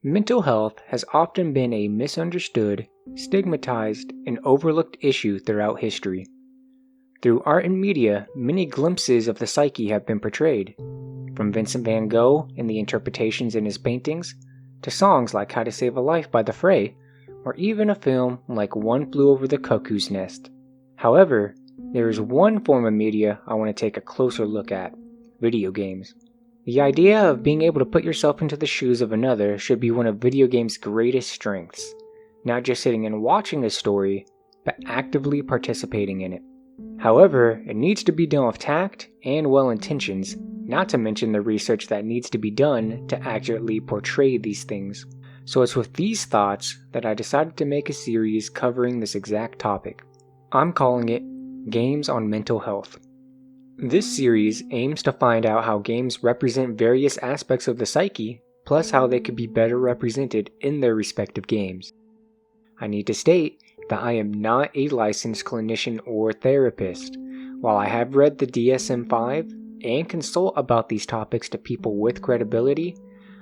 Mental health has often been a misunderstood, stigmatized, and overlooked issue throughout history. Through art and media, many glimpses of the psyche have been portrayed, from Vincent van Gogh and the interpretations in his paintings, to songs like How to Save a Life by The Fray, or even a film like One Flew Over the Cuckoo's Nest. However, there is one form of media I want to take a closer look at: video games. The idea of being able to put yourself into the shoes of another should be one of video games' greatest strengths, not just sitting and watching a story, but actively participating in it. However, it needs to be done with tact and well-intentions, not to mention the research that needs to be done to accurately portray these things. So it's with these thoughts that I decided to make a series covering this exact topic. I'm calling it Games on Mental Health. This series aims to find out how games represent various aspects of the psyche, plus how they could be better represented in their respective games. I need to state that I am not a licensed clinician or therapist. While I have read the DSM-5 and consult about these topics to people with credibility,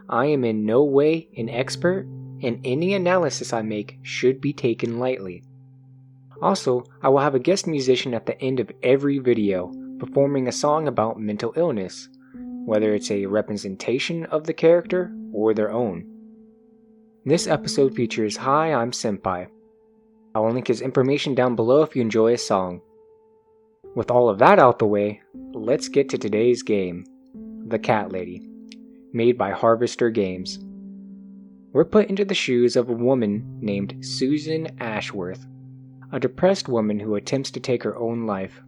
I am in no way an expert, and any analysis I make should be taken lightly. Also, I will have a guest musician at the end of every video, performing a song about mental illness, whether it's a representation of the character or their own. This episode features Hi, I'm Senpai. I will link his information down below if you enjoy his song. With all of that out the way, let's get to today's game, The Cat Lady, made by Harvester Games. We're put into the shoes of a woman named Susan Ashworth, a depressed woman who attempts to take her own life.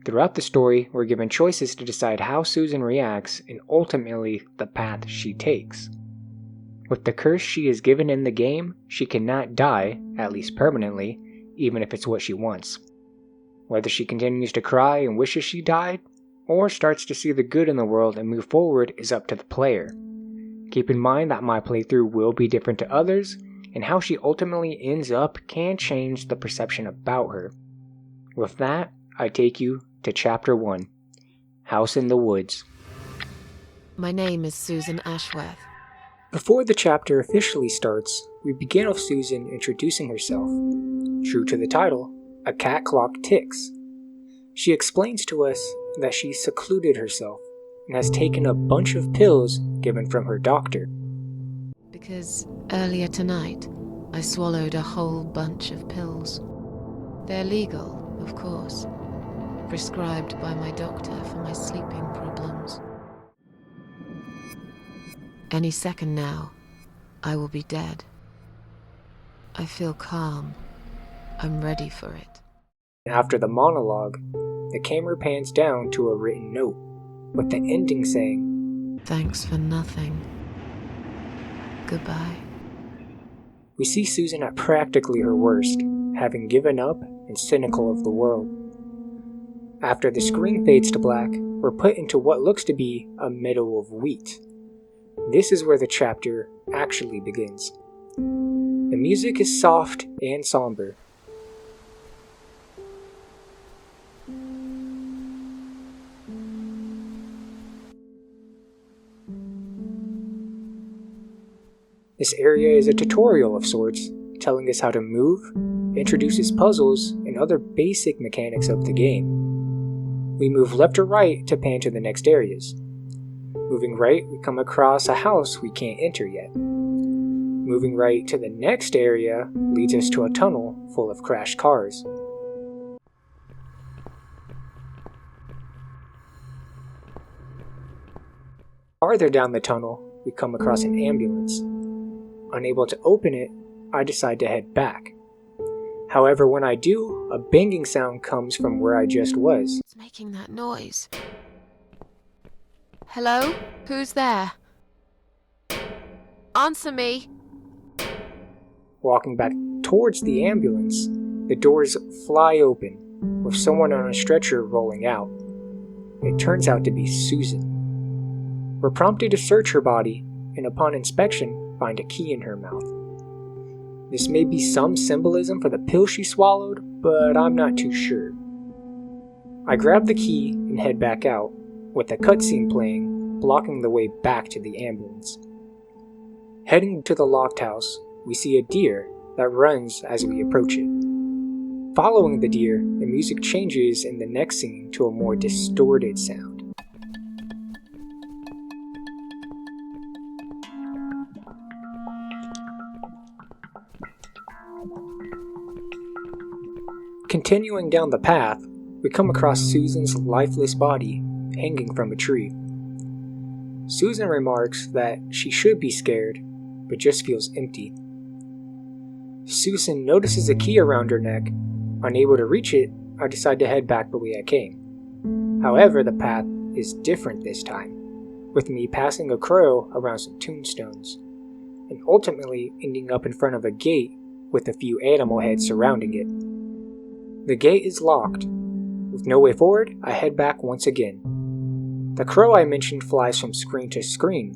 Throughout the story, we're given choices to decide how Susan reacts and ultimately the path she takes. With the curse she is given in the game, she cannot die, at least permanently, even if it's what she wants. Whether she continues to cry and wishes she died, or starts to see the good in the world and move forward is up to the player. Keep in mind that my playthrough will be different to others, and how she ultimately ends up can change the perception about her. With that, I take you to Chapter 1, House in the Woods. My name is Susan Ashworth. Before the chapter officially starts, we begin with Susan introducing herself. True to the title, a cat clock ticks. She explains to us that she secluded herself and has taken a bunch of pills given from her doctor. Because earlier tonight, I swallowed a whole bunch of pills. They're legal, of course. Prescribed by my doctor for my sleeping problems. Any second now, I will be dead. I feel calm. I'm ready for it. After the monologue, the camera pans down to a written note, with the ending saying, Thanks for nothing. Goodbye. We see Susan at practically her worst, having given up and cynical of the world. After the screen fades to black, we're put into what looks to be a meadow of wheat. This is where the chapter actually begins. The music is soft and somber. This area is a tutorial of sorts, telling us how to move, introduces puzzles, and other basic mechanics of the game. We move left or right to pan to the next areas. Moving right, we come across a house we can't enter yet. Moving right to the next area leads us to a tunnel full of crashed cars. Farther down the tunnel, we come across an ambulance. Unable to open it, I decide to head back. However, when I do, a banging sound comes from where I just was. It's making that noise. Hello? Who's there? Answer me! Walking back towards the ambulance, the doors fly open, with someone on a stretcher rolling out. It turns out to be Susan. We're prompted to search her body, and upon inspection, find a key in her mouth. This may be some symbolism for the pill she swallowed, but I'm not too sure. I grab the key and head back out, with the cutscene playing, blocking the way back to the ambulance. Heading to the locked house, we see a deer that runs as we approach it. Following the deer, the music changes in the next scene to a more distorted sound. Continuing down the path, we come across Susan's lifeless body hanging from a tree. Susan remarks that she should be scared, but just feels empty. Susan notices a key around her neck. Unable to reach it, I decide to head back the way I came. However, the path is different this time, with me passing a crow around some tombstones, and ultimately ending up in front of a gate with a few animal heads surrounding it. The gate is locked. With no way forward, I head back once again. The crow I mentioned flies from screen to screen.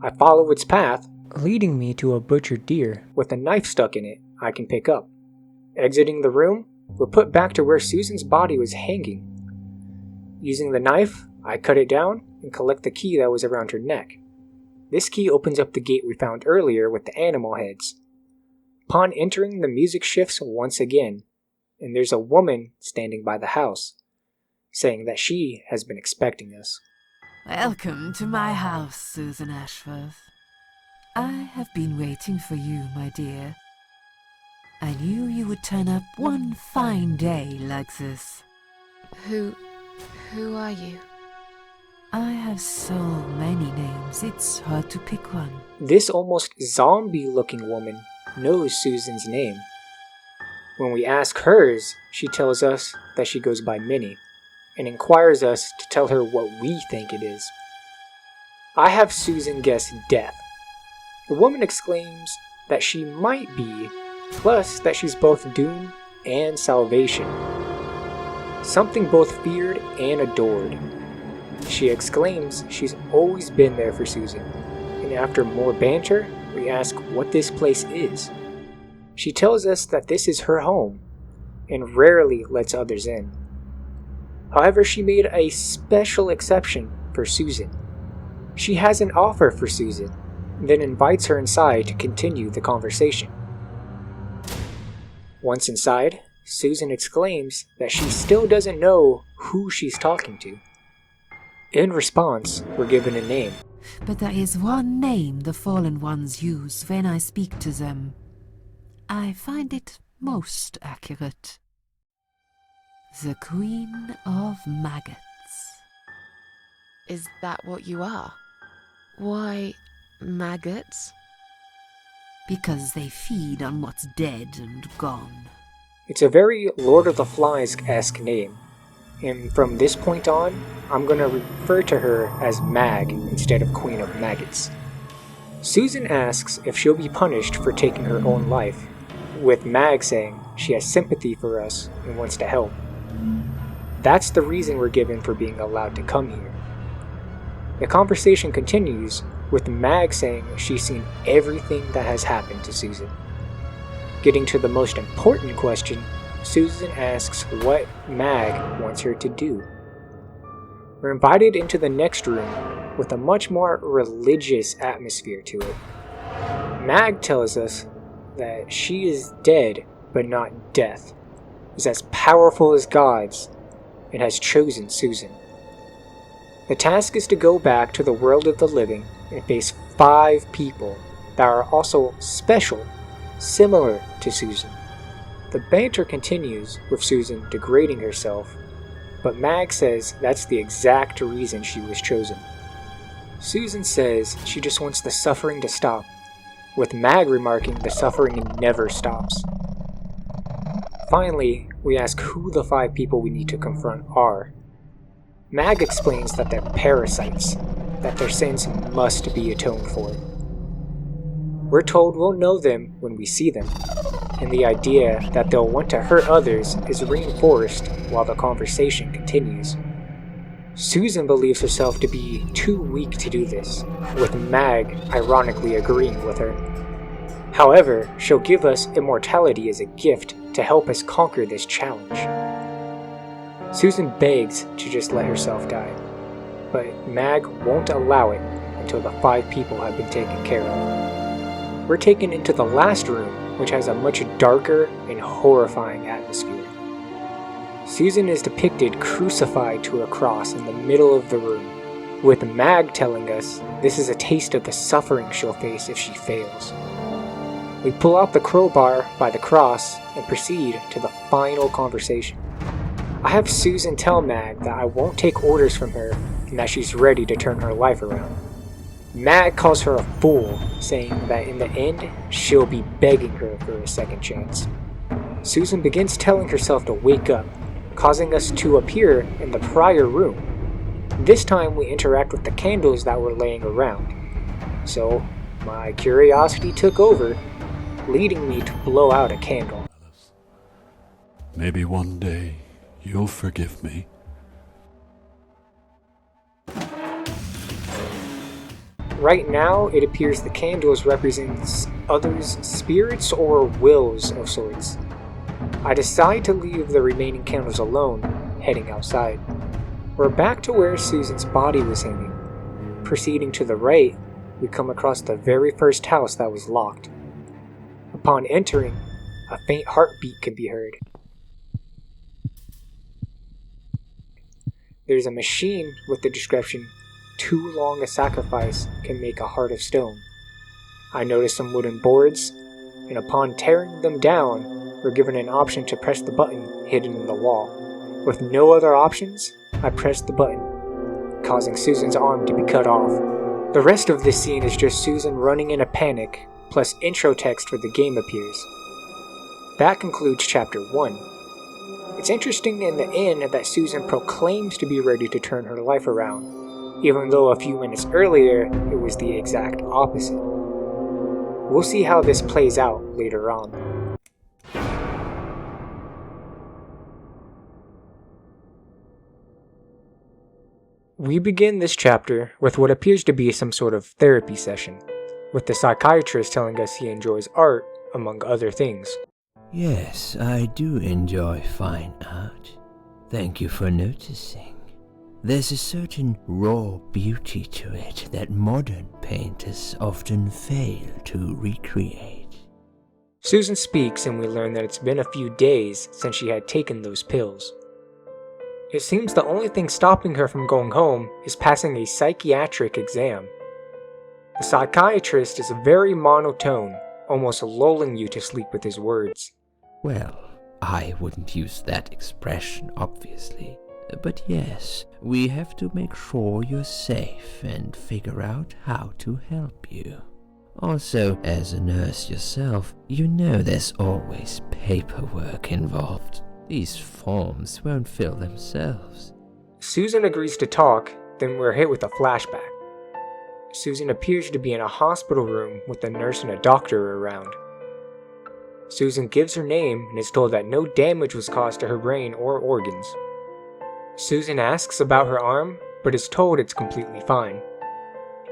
I follow its path, leading me to a butchered deer with a knife stuck in it I can pick up. Exiting the room, we're put back to where Susan's body was hanging. Using the knife, I cut it down and collect the key that was around her neck. This key opens up the gate we found earlier with the animal heads. Upon entering, the music shifts once again, and there's a woman standing by the house, saying that she has been expecting us. Welcome to my house, Susan Ashworth. I have been waiting for you, my dear. I knew you would turn up one fine day like this. Who are you? I have so many names, it's hard to pick one. This almost zombie-looking woman knows Susan's name. When we ask hers, she tells us that she goes by Minnie, and inquires us to tell her what we think it is. I have Susan guess death. The woman exclaims that she might be, plus that she's both doom and salvation. Something both feared and adored. She exclaims she's always been there for Susan, and after more banter, we ask what this place is. She tells us that this is her home, and rarely lets others in. However, she made a special exception for Susan. She has an offer for Susan, then invites her inside to continue the conversation. Once inside, Susan exclaims that she still doesn't know who she's talking to. In response, we're given a name. But there is one name the fallen ones use when I speak to them. I find it most accurate. The Queen of Maggots. Is that what you are? Why, maggots? Because they feed on what's dead and gone. It's a very Lord of the Flies-esque name, and from this point on, I'm going to refer to her as Mag instead of Queen of Maggots. Susan asks if she'll be punished for taking her own life, with Mag saying she has sympathy for us and wants to help. That's the reason we're given for being allowed to come here. The conversation continues with Mag saying she's seen everything that has happened to Susan. Getting to the most important question, Susan asks what Mag wants her to do. We're invited into the next room with a much more religious atmosphere to it. Mag tells us that she is dead but not death, is as powerful as gods, and has chosen Susan. The task is to go back to the world of the living and face 5 people that are also special, similar to Susan. The banter continues with Susan degrading herself, but Mag says that's the exact reason she was chosen. Susan says she just wants the suffering to stop, with Mag remarking the suffering never stops. Finally, we ask who the 5 people we need to confront are. Mag explains that they're parasites, that their sins must be atoned for. We're told we'll know them when we see them, and the idea that they'll want to hurt others is reinforced while the conversation continues. Susan believes herself to be too weak to do this, with Mag ironically agreeing with her. However, she'll give us immortality as a gift to help us conquer this challenge. Susan begs to just let herself die, but Mag won't allow it and until the 5 people have been taken care of. We're taken into the last room, which has a much darker and horrifying atmosphere. Susan is depicted crucified to a cross in the middle of the room, with Mag telling us this is a taste of the suffering she'll face if she fails. We pull out the crowbar by the cross and proceed to the final conversation. I have Susan tell Mag that I won't take orders from her and that she's ready to turn her life around. Mag calls her a fool, saying that in the end, she'll be begging her for a second chance. Susan begins telling herself to wake up, causing us to appear in the prior room. This time we interact with the candles that were laying around. So, my curiosity took over, leading me to blow out a candle. Maybe one day you'll forgive me. Right now, it appears the candles represents others' spirits or wills of sorts. I decide to leave the remaining candles alone, heading outside. We're back to where Susan's body was hanging. Proceeding to the right, we come across the very first house that was locked. Upon entering, a faint heartbeat can be heard. There's a machine with the description, "Too long a sacrifice can make a heart of stone." I notice some wooden boards, and upon tearing them down, we're given an option to press the button hidden in the wall. With no other options, I press the button, causing Susan's arm to be cut off. The rest of this scene is just Susan running in a panic, plus intro text for the game appears. That concludes Chapter 1. It's interesting in the end that Susan proclaims to be ready to turn her life around, even though a few minutes earlier it was the exact opposite. We'll see how this plays out later on. We begin this chapter with what appears to be some sort of therapy session, with the psychiatrist telling us he enjoys art, among other things. Yes, I do enjoy fine art. Thank you for noticing. There's a certain raw beauty to it that modern painters often fail to recreate. Susan speaks and we learn that it's been a few days since she had taken those pills. It seems the only thing stopping her from going home is passing a psychiatric exam. The psychiatrist is very monotone, almost lulling you to sleep with his words. Well, I wouldn't use that expression, obviously. But yes, we have to make sure you're safe and figure out how to help you. Also, as a nurse yourself, you know there's always paperwork involved. These forms won't fill themselves. Susan agrees to talk, then we're hit with a flashback. Susan appears to be in a hospital room with a nurse and a doctor around. Susan gives her name and is told that no damage was caused to her brain or organs. Susan asks about her arm, but is told it's completely fine.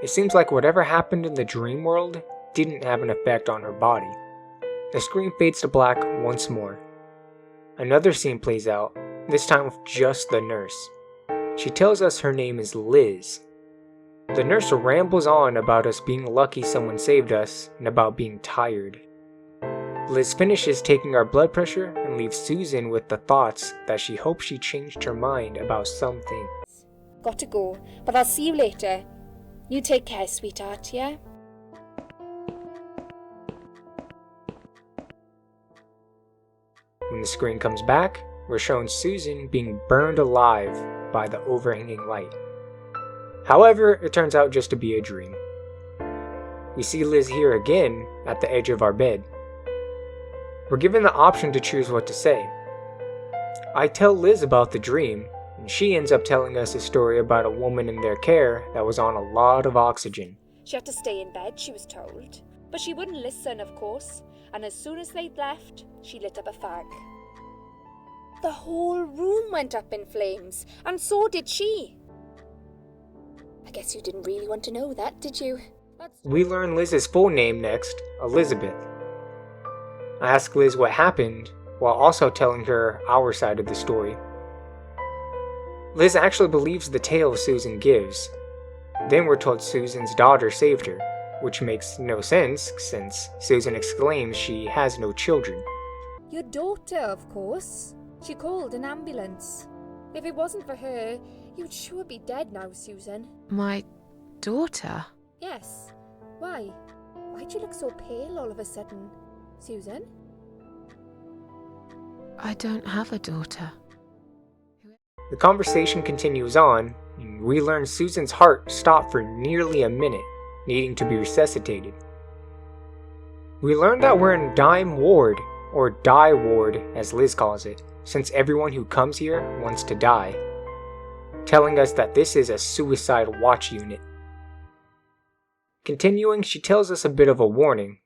It seems like whatever happened in the dream world didn't have an effect on her body. The screen fades to black once more. Another scene plays out, this time with just the nurse. She tells us her name is Liz. The nurse rambles on about us being lucky someone saved us and about being tired. Liz finishes taking our blood pressure and leaves Susan with the thoughts that she hopes she changed her mind about something. Got to go, but I'll see you later. You take care, sweetheart, yeah? When the screen comes back, we're shown Susan being burned alive by the overhanging light. However, it turns out just to be a dream. We see Liz here again at the edge of our bed. We're given the option to choose what to say. I tell Liz about the dream, and she ends up telling us a story about a woman in their care that was on a lot of oxygen. She had to stay in bed, she was told. But she wouldn't listen, of course, and as soon as they'd left, she lit up a fag. The whole room went up in flames, and so did she. I guess you didn't really want to know that, did you? We learn Liz's full name next, Elizabeth. I ask Liz what happened, while also telling her our side of the story. Liz actually believes the tale Susan gives. Then we're told Susan's daughter saved her, which makes no sense since Susan exclaims she has no children. Your daughter, of course. She called an ambulance. If it wasn't for her, you'd sure be dead now, Susan. My daughter? Yes. Why? Why'd you look so pale all of a sudden, Susan? I don't have a daughter. The conversation continues on, and we learn Susan's heart stopped for nearly a minute, needing to be resuscitated. We learn that we're in Dime Ward, or Die Ward as Liz calls it, since everyone who comes here wants to die, telling us that this is a suicide watch unit. Continuing, she tells us a bit of a warning.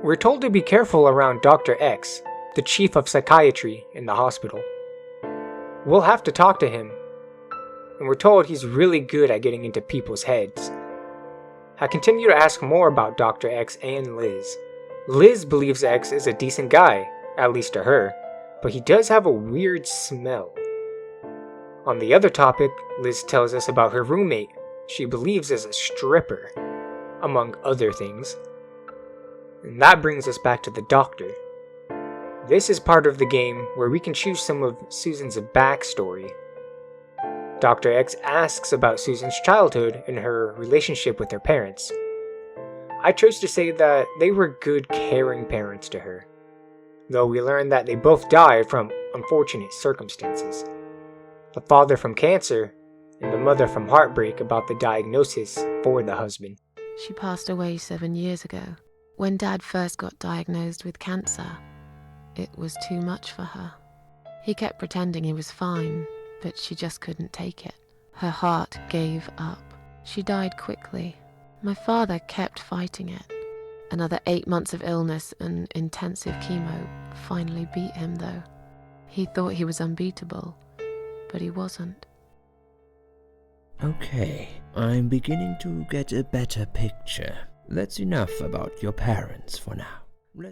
We're told to be careful around Dr. X, the chief of psychiatry in the hospital. We'll have to talk to him, and we're told he's really good at getting into people's heads. I continue to ask more about Dr. X and Liz. Liz believes X is a decent guy, at least to her, but he does have a weird smell. On the other topic, Liz tells us about her roommate she believes is a stripper, among other things. And that brings us back to the doctor. This is part of the game where we can choose some of Susan's backstory. Dr. X asks about Susan's childhood and her relationship with her parents. I chose to say that they were good, caring parents to her, though we learn that they both died from unfortunate circumstances. The father from cancer, and the mother from heartbreak about the diagnosis for the husband. She passed away 7 years ago. When Dad first got diagnosed with cancer, it was too much for her. He kept pretending he was fine, but she just couldn't take it. Her heart gave up. She died quickly. My father kept fighting it. Another 8 months of illness and intensive chemo finally beat him, though. He thought he was unbeatable, but he wasn't. Okay, I'm beginning to get a better picture. That's enough about your parents for now.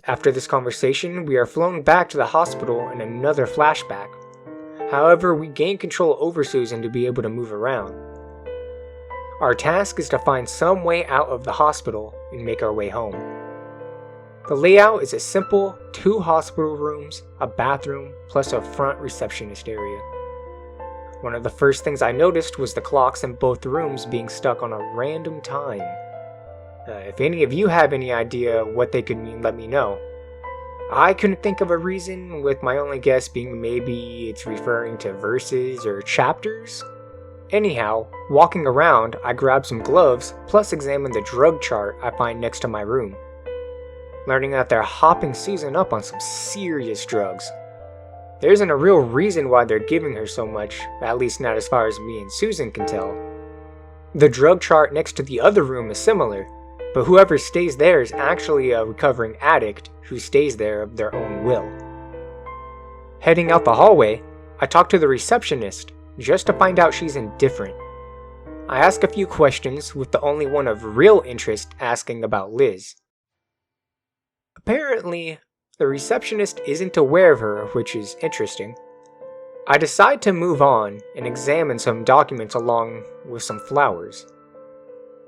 After this conversation, we are flown back to the hospital in another flashback. However, we gain control over Susan to be able to move around. Our task is to find some way out of the hospital and make our way home. The layout is a simple 2 hospital rooms, a bathroom, plus a front receptionist area. One of the first things I noticed was the clocks in both rooms being stuck on a random time. If any of you have any idea what they could mean, let me know. I couldn't think of a reason, with my only guess being maybe it's referring to verses or chapters. Anyhow, walking around, I grab some gloves, plus examine the drug chart I find next to my room, learning that they're hopping Susan up on some serious drugs. There isn't a real reason why they're giving her so much, at least not as far as me and Susan can tell. The drug chart next to the other room is similar, but whoever stays there is actually a recovering addict who stays there of their own will. Heading out the hallway, I talk to the receptionist just to find out she's indifferent. I ask a few questions, with the only one of real interest asking about Liz. Apparently, the receptionist isn't aware of her, which is interesting. I decide to move on and examine some documents along with some flowers.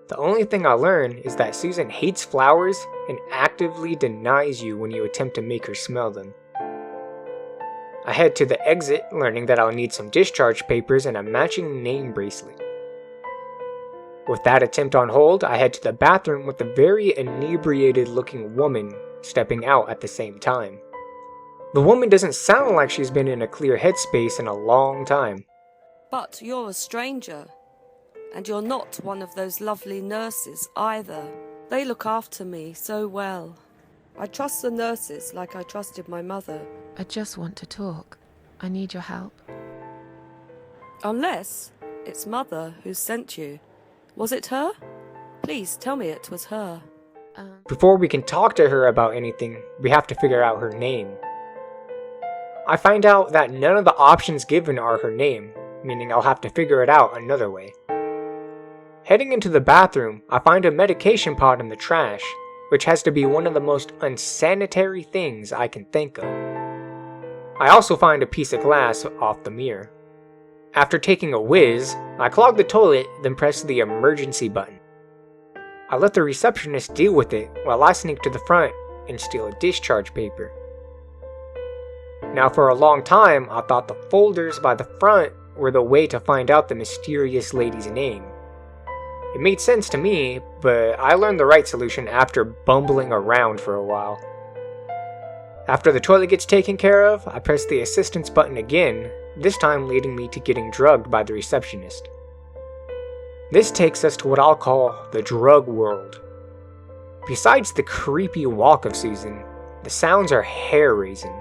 The only thing I learn is that Susan hates flowers and actively denies you when you attempt to make her smell them. I head to the exit, learning that I'll need some discharge papers and a matching name bracelet. With that attempt on hold, I head to the bathroom with a very inebriated looking woman stepping out at the same time. The woman doesn't sound like she's been in a clear headspace in a long time. But you're a stranger. And you're not one of those lovely nurses either. They look after me so well. I trust the nurses like I trusted my mother. I just want to talk. I need your help. Unless it's Mother who sent you. Was it her? Please tell me it was her. Before we can talk to her about anything, we have to figure out her name. I find out that none of the options given are her name, meaning I'll have to figure it out another way. Heading into the bathroom, I find a medication pot in the trash, which has to be one of the most unsanitary things I can think of. I also find a piece of glass off the mirror. After taking a whiz, I clogged the toilet, then pressed the emergency button. I let the receptionist deal with it while I sneaked to the front and steal a discharge paper. Now for a long time, I thought the folders by the front were the way to find out the mysterious lady's name. It made sense to me, but I learned the right solution after bumbling around for a while. After the toilet gets taken care of, I press the assistance button again, this time leading me to getting drugged by the receptionist. This takes us to what I'll call the drug world. Besides the creepy walk of Susan, the sounds are hair-raising,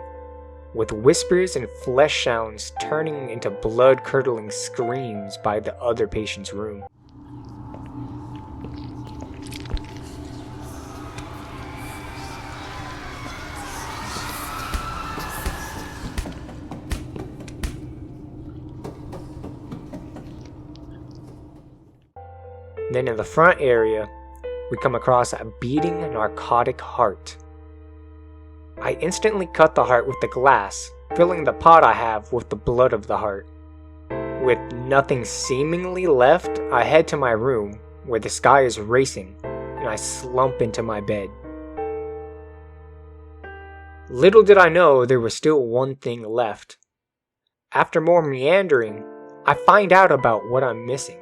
with whispers and flesh sounds turning into blood-curdling screams by the other patient's room. Then in the front area, we come across a beating narcotic heart. I instantly cut the heart with the glass, filling the pot I have with the blood of the heart. With nothing seemingly left, I head to my room, where the sky is racing, and I slump into my bed. Little did I know there was still one thing left. After more meandering, I find out about what I'm missing.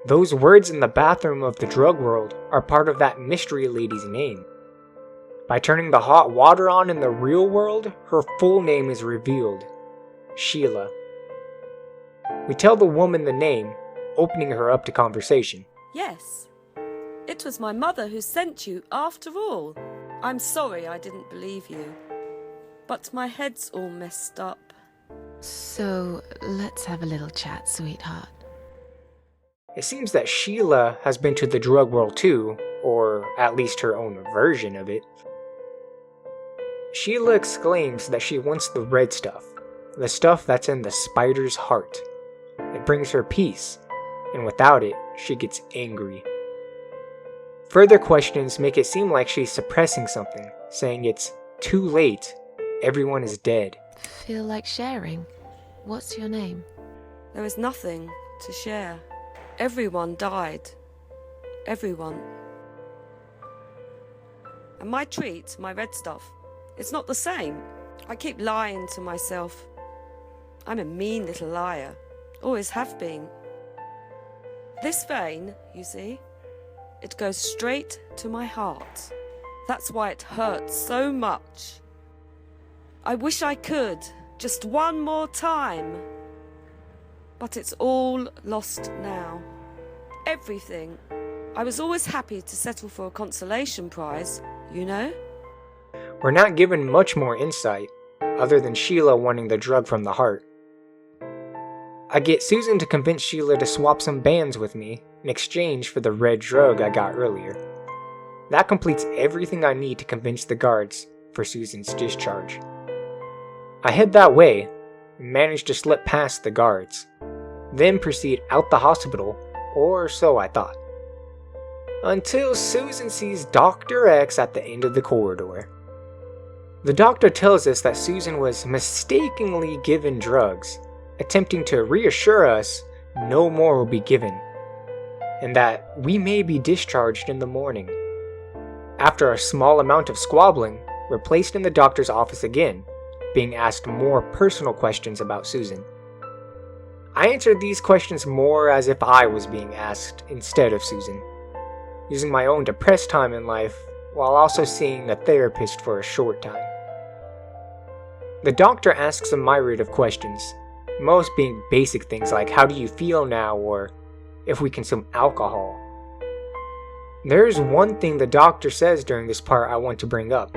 Those words in the bathroom of the drug world are part of that mystery lady's name. By turning the hot water on in the real world, her full name is revealed: Sheila. We tell the woman the name, opening her up to conversation. Yes, it was my mother who sent you after all. I'm sorry I didn't believe you, but my head's all messed up. So, let's have a little chat, sweetheart. It seems that Sheila has been to the drug world too, or at least her own version of it. Sheila exclaims that she wants the red stuff, the stuff that's in the spider's heart. It brings her peace, and without it, she gets angry. Further questions make it seem like she's suppressing something, saying it's too late, everyone is dead. Feel like sharing? What's your name? There is nothing to share. Everyone died. Everyone. And my treat, my red stuff, it's not the same. I keep lying to myself. I'm a mean little liar. Always have been. This vein, you see, it goes straight to my heart. That's why it hurts so much. I wish I could, just one more time. But it's all lost now. Everything. I was always happy to settle for a consolation prize, you know? We're not given much more insight, other than Sheila wanting the drug from the heart. I get Susan to convince Sheila to swap some bands with me in exchange for the red drug I got earlier. That completes everything I need to convince the guards for Susan's discharge. I head that way and manage to slip past the guards, then proceed out the hospital, or so I thought. Until Susan sees Dr. X at the end of the corridor. The doctor tells us that Susan was mistakenly given drugs, attempting to reassure us no more will be given, and that we may be discharged in the morning. After a small amount of squabbling, we're placed in the doctor's office again, being asked more personal questions about Susan. I answered these questions more as if I was being asked instead of Susan, using my own depressed time in life while also seeing a therapist for a short time. The doctor asks a myriad of questions, most being basic things like how do you feel now or if we consume alcohol. There's one thing the doctor says during this part I want to bring up.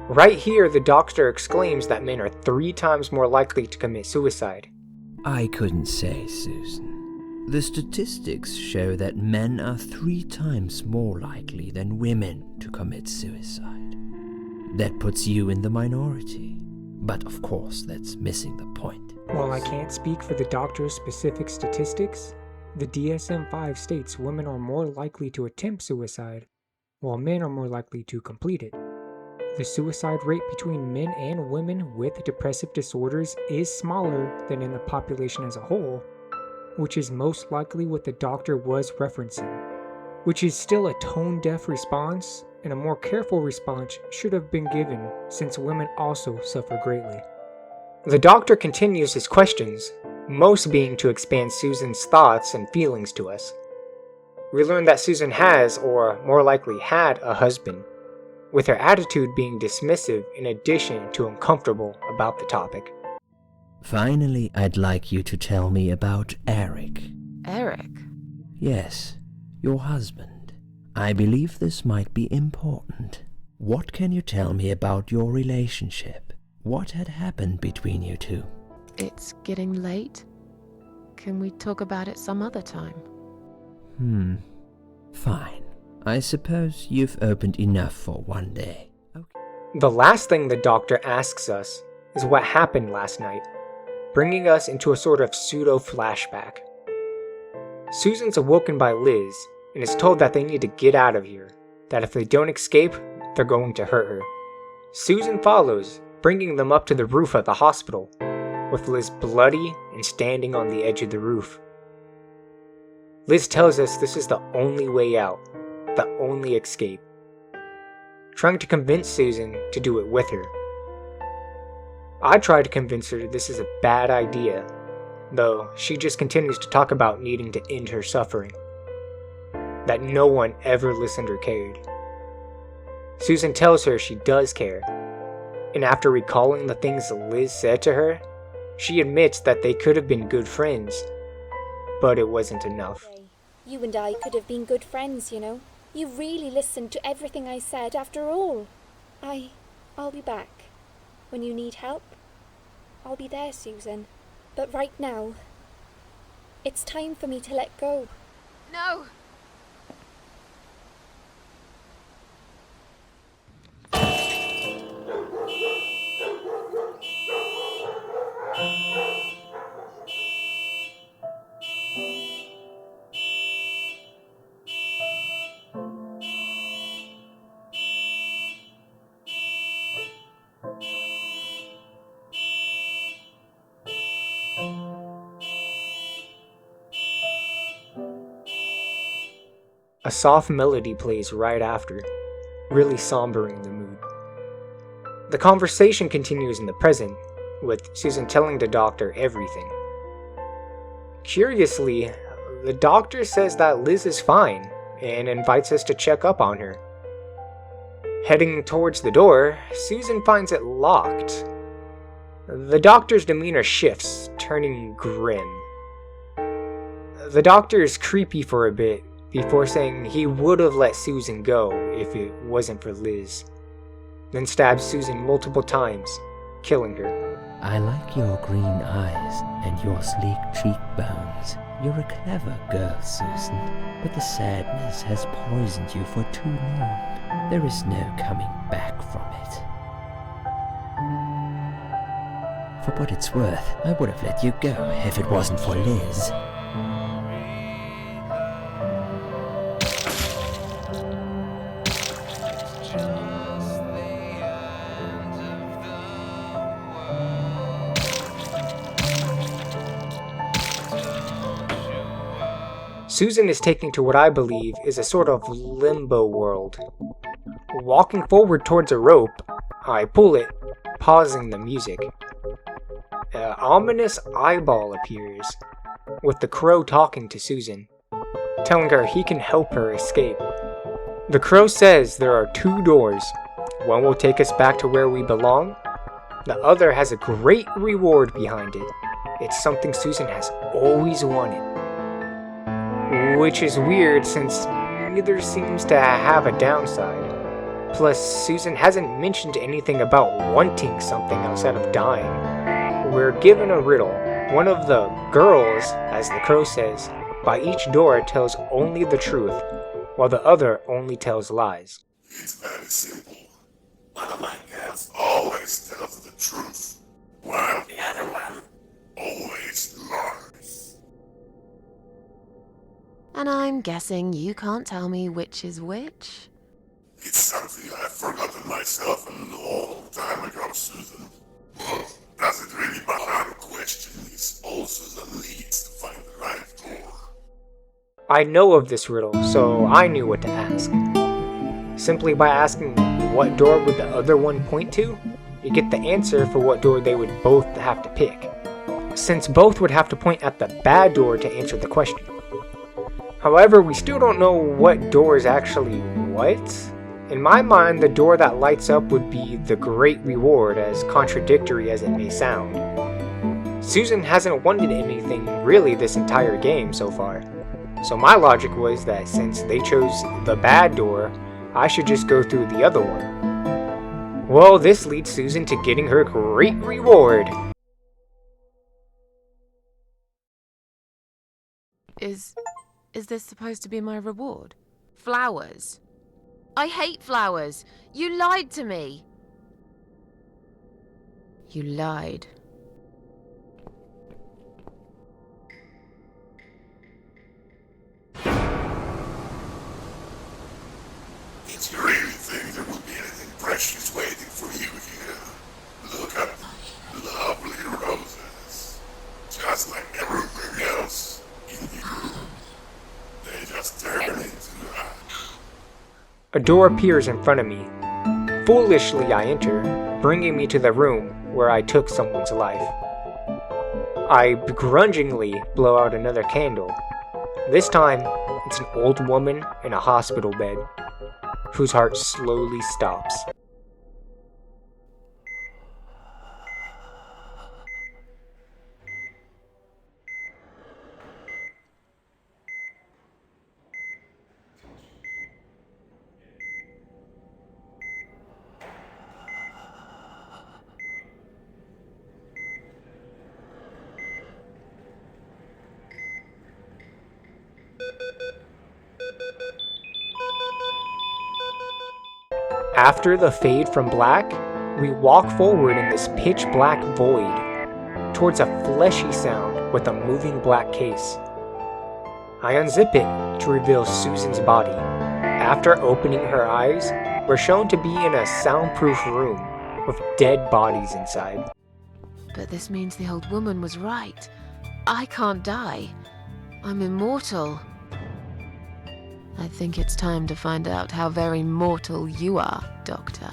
Right here, the doctor exclaims that men are 3 times more likely to commit suicide. I couldn't say, Susan. The statistics show that men are 3 times more likely than women to commit suicide. That puts you in the minority. But of course, that's missing the point. While I can't speak for the doctor's specific statistics, the DSM-5 states women are more likely to attempt suicide, while men are more likely to complete it. the suicide rate between men and women with depressive disorders is smaller than in the population as a whole, which is most likely what the doctor was referencing, which is still a tone-deaf response, and a more careful response should have been given since women also suffer greatly. The doctor continues his questions, most being to expand Susan's thoughts and feelings to us. We learn that Susan has, or more likely had, a husband, with her attitude being dismissive in addition to uncomfortable about the topic. Finally, I'd like you to tell me about Eric. Eric? Yes, your husband. I believe this might be important. What can you tell me about your relationship? What had happened between you two? It's getting late. Can we talk about it some other time? Fine. I suppose you've opened enough for one day. Okay. The last thing the doctor asks us is what happened last night, bringing us into a sort of pseudo-flashback. Susan's awoken by Liz and is told that they need to get out of here, that if they don't escape, they're going to hurt her. Susan follows, bringing them up to the roof of the hospital, with Liz bloody and standing on the edge of the roof. Liz tells us this is the only way out, the only escape, trying to convince Susan to do it with her. I try to convince her this is a bad idea, though she just continues to talk about needing to end her suffering, that no one ever listened or cared. Susan tells her she does care, and after recalling the things Liz said to her, she admits that they could have been good friends, but it wasn't enough. You and I could have been good friends, you know. You really listened to everything I said after all. I'll be back. When you need help, I'll be there, Susan. But right now, it's time for me to let go. No! A soft melody plays right after, really sombering the mood. The conversation continues in the present, with Susan telling the doctor everything. Curiously, the doctor says that Liz is fine and invites us to check up on her. Heading towards the door, Susan finds it locked. The doctor's demeanor shifts, turning grim. The doctor is creepy for a bit, before saying he would have let Susan go if it wasn't for Liz, then stabs Susan multiple times, killing her. I like your green eyes and your sleek cheekbones. You're a clever girl, Susan, but the sadness has poisoned you for too long. There is no coming back from it. For what it's worth, I would have let you go if it wasn't for Liz. Susan is taken to what I believe is a sort of limbo world. Walking forward towards a rope, I pull it, pausing the music. An ominous eyeball appears, with the crow talking to Susan, telling her he can help her escape. The crow says there are 2 doors. One will take us back to where we belong. The other has a great reward behind it. It's something Susan has always wanted. Which is weird since neither seems to have a downside. Plus, Susan hasn't mentioned anything about wanting something outside of dying. We're given a riddle. One of the girls, as the crow says, by each door tells only the truth, while the other only tells lies. It's very simple. One of my girls always tells the truth, while the other one always lies. And I'm guessing you can't tell me which is which? It's something I've forgotten myself a long time ago, Susan. But does it really matter? The question is also the leads to find the right door. I know of this riddle, so I knew what to ask. Simply by asking what door would the other one point to, you get the answer for what door they would both have to pick, since both would have to point at the bad door to answer the question. However, we still don't know what door is actually what. In my mind, the door that lights up would be the great reward, as contradictory as it may sound. Susan hasn't wanted anything really this entire game so far, so my logic was that since they chose the bad door, I should just go through the other one. Well, this leads Susan to getting her great reward. Is this supposed to be my reward? Flowers? I hate flowers! You lied to me! You lied. Did you really think there would be anything precious waiting for you here? Look at the lovely roses. Just like everything else in the room. They just turn into ash. A door appears in front of me. Foolishly I enter, bringing me to the room where I took someone's life. I begrudgingly blow out another candle. This time, it's an old woman in a hospital bed, whose heart slowly stops. After the fade from black, we walk forward in this pitch black void, towards a fleshy sound with a moving black case. I unzip it to reveal Susan's body. After opening her eyes, we're shown to be in a soundproof room with dead bodies inside. But this means the old woman was right. I can't die. I'm immortal. I think it's time to find out how very mortal you are, Doctor.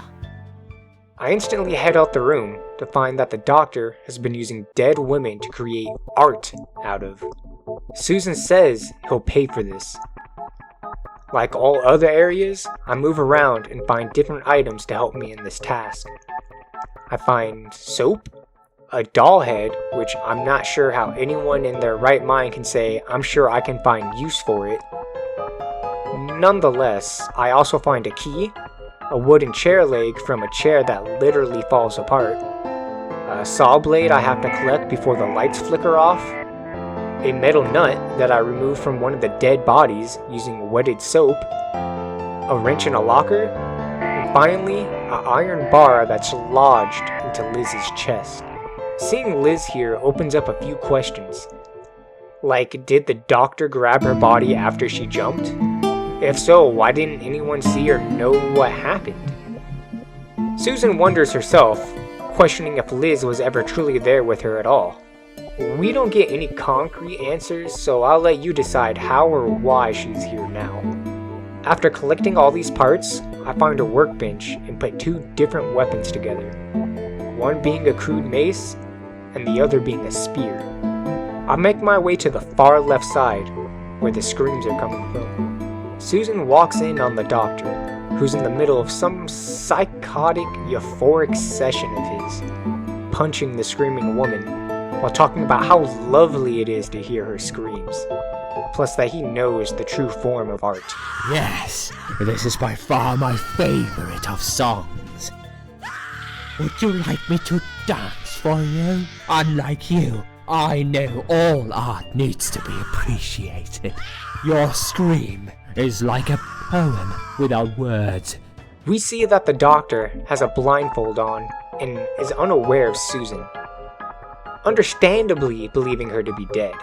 I instantly head out the room to find that the doctor has been using dead women to create art out of. Susan says he'll pay for this. Like all other areas, I move around and find different items to help me in this task. I find soap, a doll head, which I'm not sure how anyone in their right mind can say I'm sure I can find use for it. Nonetheless, I also find a key, a wooden chair leg from a chair that literally falls apart, a saw blade I have to collect before the lights flicker off, a metal nut that I removed from one of the dead bodies using wetted soap, a wrench in a locker, and finally, an iron bar that's lodged into Liz's chest. Seeing Liz here opens up a few questions. Like, did the doctor grab her body after she jumped? If so, why didn't anyone see or know what happened? Susan wonders herself, questioning if Liz was ever truly there with her at all. We don't get any concrete answers, so I'll let you decide how or why she's here now. After collecting all these parts, I find a workbench and put two different weapons together. One being a crude mace, and the other being a spear. I make my way to the far left side, where the screams are coming from. Susan walks in on the doctor, who's in the middle of some psychotic, euphoric session of his, punching the screaming woman, while talking about how lovely it is to hear her screams, plus that he knows the true form of art. Yes, this is by far my favorite of songs. Would you like me to dance for you? Unlike you, I know all art needs to be appreciated. Your scream is like a poem without words. We see that the doctor has a blindfold on and is unaware of Susan, understandably believing her to be dead.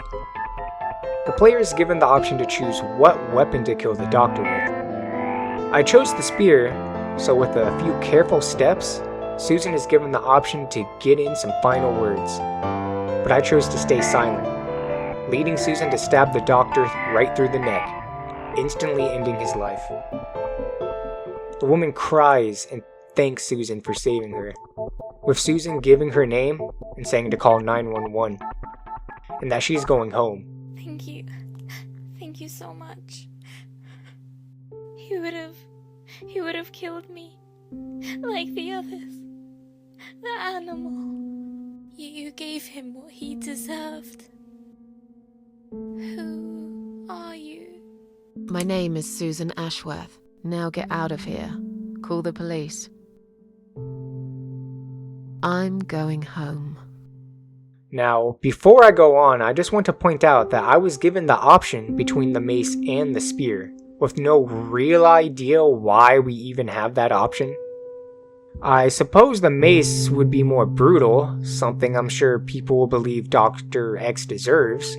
The player is given the option to choose what weapon to kill the doctor with. I chose the spear, so with a few careful steps, Susan is given the option to get in some final words. But I chose to stay silent, leading Susan to stab the doctor right through the neck, instantly ending his life. The woman cries and thanks Susan for saving her, with Susan giving her name and saying to call 911, and that she's going home. Thank you. Thank you so much. He would have killed me, like the others. The animal. You gave him what he deserved. Who are you? My name is Susan Ashworth. Now get out of here. Call the police. I'm going home. Now, before I go on, I just want to point out that I was given the option between the mace and the spear, with no real idea why we even have that option. I suppose the mace would be more brutal, something I'm sure people will believe Dr. X deserves.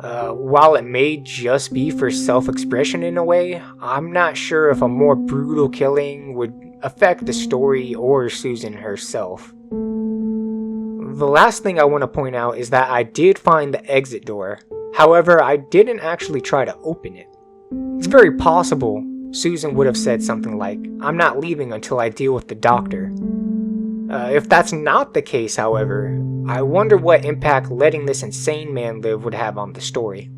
While it may just be for self-expression in a way, I'm not sure if a more brutal killing would affect the story or Susan herself. The last thing I want to point out is that I did find the exit door. However, I didn't actually try to open it. It's very possible Susan would have said something like, "I'm not leaving until I deal with the doctor." If that's not the case, however, I wonder what impact letting this insane man live would have on the story.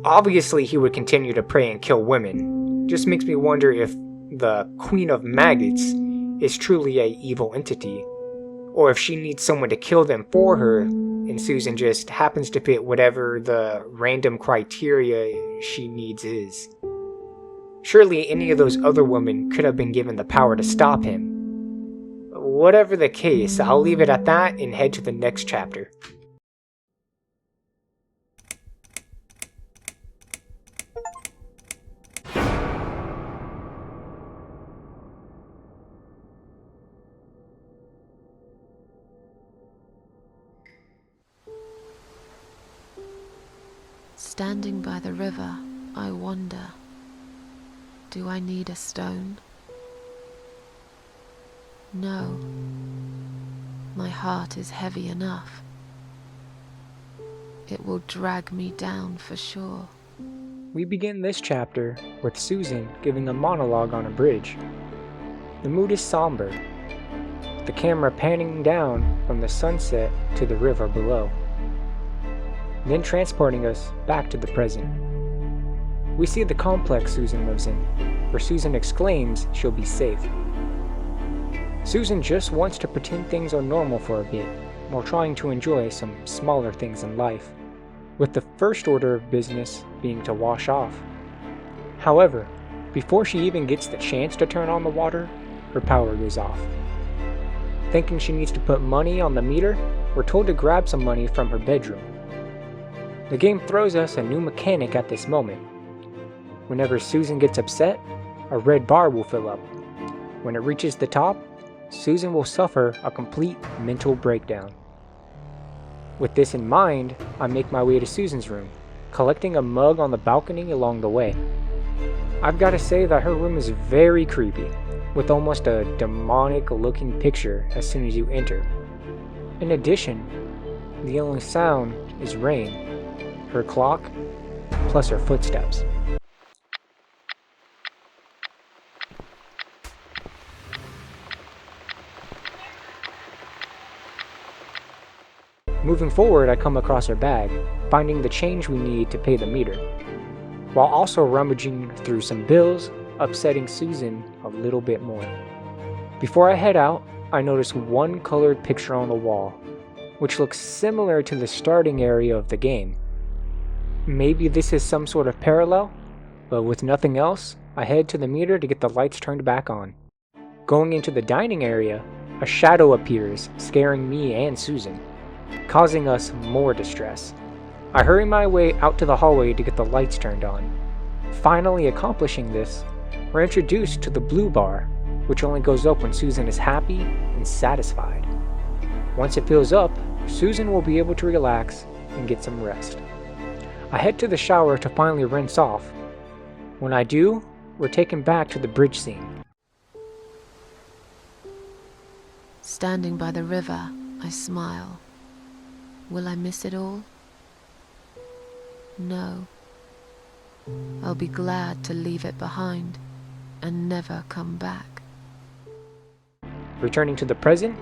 Obviously, he would continue to prey and kill women. Just makes me wonder if the Queen of Maggots is truly a evil entity, or if she needs someone to kill them for her, and Susan just happens to fit whatever the random criteria she needs is. Surely any of those other women could have been given the power to stop him. Whatever the case, I'll leave it at that and head to the next chapter. Standing by the river, I wonder, do I need a stone? No. My heart is heavy enough. It will drag me down for sure. We begin this chapter with Susan giving a monologue on a bridge. The mood is somber, the camera panning down from the sunset to the river below, then transporting us back to the present. We see the complex Susan lives in, where Susan exclaims she'll be safe. Susan just wants to pretend things are normal for a bit, while trying to enjoy some smaller things in life, with the first order of business being to wash off. However, before she even gets the chance to turn on the water, her power goes off. Thinking she needs to put money on the meter, we're told to grab some money from her bedroom. The game throws us a new mechanic at this moment. Whenever Susan gets upset, a red bar will fill up. When it reaches the top, Susan will suffer a complete mental breakdown. With this in mind, I make my way to Susan's room, collecting a mug on the balcony along the way. I've got to say that her room is very creepy, with almost a demonic looking picture as soon as you enter. In addition, the only sound is rain, her clock, plus her footsteps. Moving forward, I come across her bag, finding the change we need to pay the meter, while also rummaging through some bills, upsetting Susan a little bit more. Before I head out, I notice one colored picture on the wall, which looks similar to the starting area of the game. Maybe this is some sort of parallel, but with nothing else, I head to the meter to get the lights turned back on. Going into the dining area, a shadow appears, scaring me and Susan, causing us more distress. I hurry my way out to the hallway to get the lights turned on. Finally accomplishing this, we're introduced to the blue bar, which only goes up when Susan is happy and satisfied. Once it fills up, Susan will be able to relax and get some rest. I head to the shower to finally rinse off. When I do, we're taken back to the bridge scene. Standing by the river, I smile. Will I miss it all? No. I'll be glad to leave it behind and never come back. Returning to the present,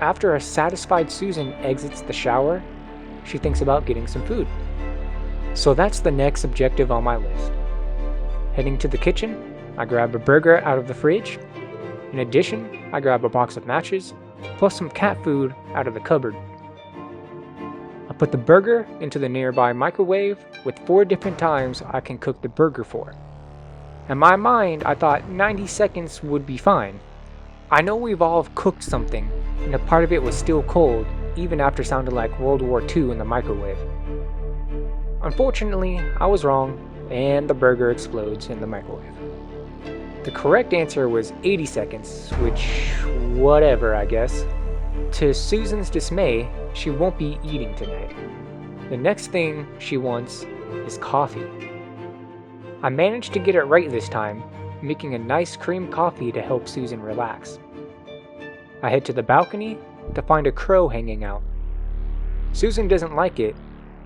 after a satisfied Susan exits the shower, she thinks about getting some food. So that's the next objective on my list. Heading to the kitchen, I grab a burger out of the fridge. In addition, I grab a box of matches, plus some cat food out of the cupboard. I put the burger into the nearby microwave with 4 different times I can cook the burger for. In my mind, I thought 90 seconds would be fine. I know we've all cooked something, and a part of it was still cold, even after sounding like World War II in the microwave. Unfortunately, I was wrong, and the burger explodes in the microwave. The correct answer was 80 seconds, which, whatever, I guess. To Susan's dismay, she won't be eating tonight. The next thing she wants is coffee. I managed to get it right this time, making a nice cream coffee to help Susan relax. I head to the balcony to find a crow hanging out. Susan doesn't like it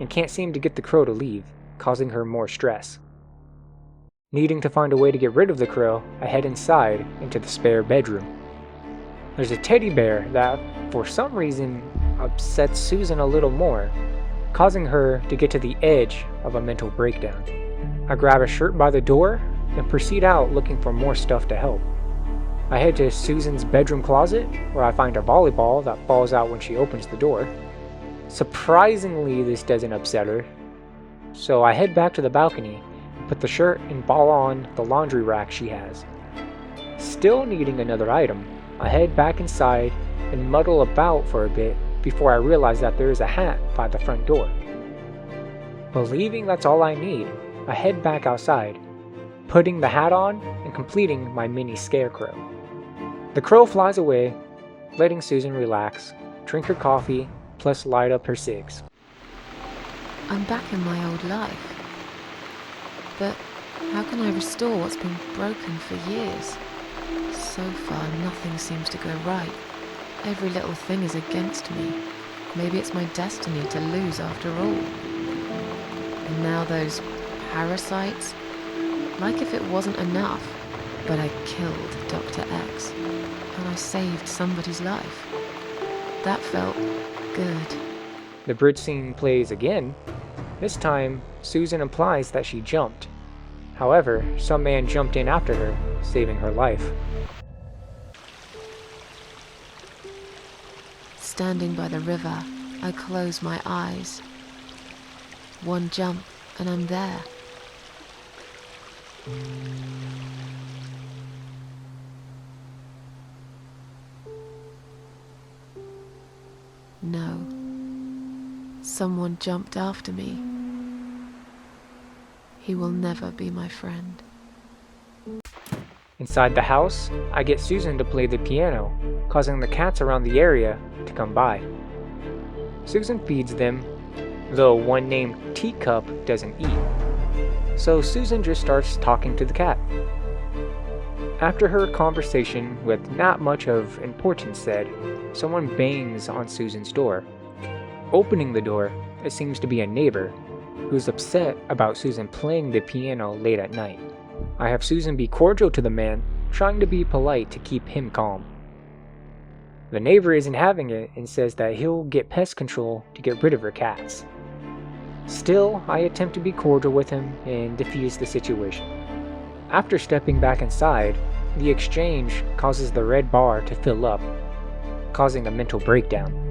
and can't seem to get the crow to leave, causing her more stress. Needing to find a way to get rid of the crow, I head inside into the spare bedroom. There's a teddy bear that, for some reason, upsets Susan a little more, causing her to get to the edge of a mental breakdown. I grab a shirt by the door and proceed out looking for more stuff to help. I head to Susan's bedroom closet, where I find a volleyball that falls out when she opens the door. Surprisingly, this doesn't upset her, so I head back to the balcony and put the shirt and ball on the laundry rack she has. Still needing another item, I head back inside and muddle about for a bit before I realize that there is a hat by the front door. Believing that's all I need, I head back outside, putting the hat on and completing my mini scarecrow. The crow flies away, letting Susan relax, drink her coffee, plus light up her cigs. I'm back in my old life. But how can I restore what's been broken for years? So far, nothing seems to go right. Every little thing is against me. Maybe it's my destiny to lose after all. And now those parasites, like if it wasn't enough, but I killed Dr. X, and I saved somebody's life. That felt good. The bridge scene plays again. This time, Susan implies that she jumped. However, some man jumped in after her, saving her life. Standing by the river, I close my eyes. One jump, and I'm there. No. Someone jumped after me. He will never be my friend. Inside the house, I get Susan to play the piano, causing the cats around the area to come by. Susan feeds them, though one named Teacup doesn't eat. So Susan just starts talking to the cat. After her conversation with not much of importance said, someone bangs on Susan's door. Opening the door, it seems to be a neighbor, who's upset about Susan playing the piano late at night. I have Susan be cordial to the man, trying to be polite to keep him calm. The neighbor isn't having it and says that he'll get pest control to get rid of her cats. Still, I attempt to be cordial with him and defuse the situation. After stepping back inside, the exchange causes the red bar to fill up, causing a mental breakdown.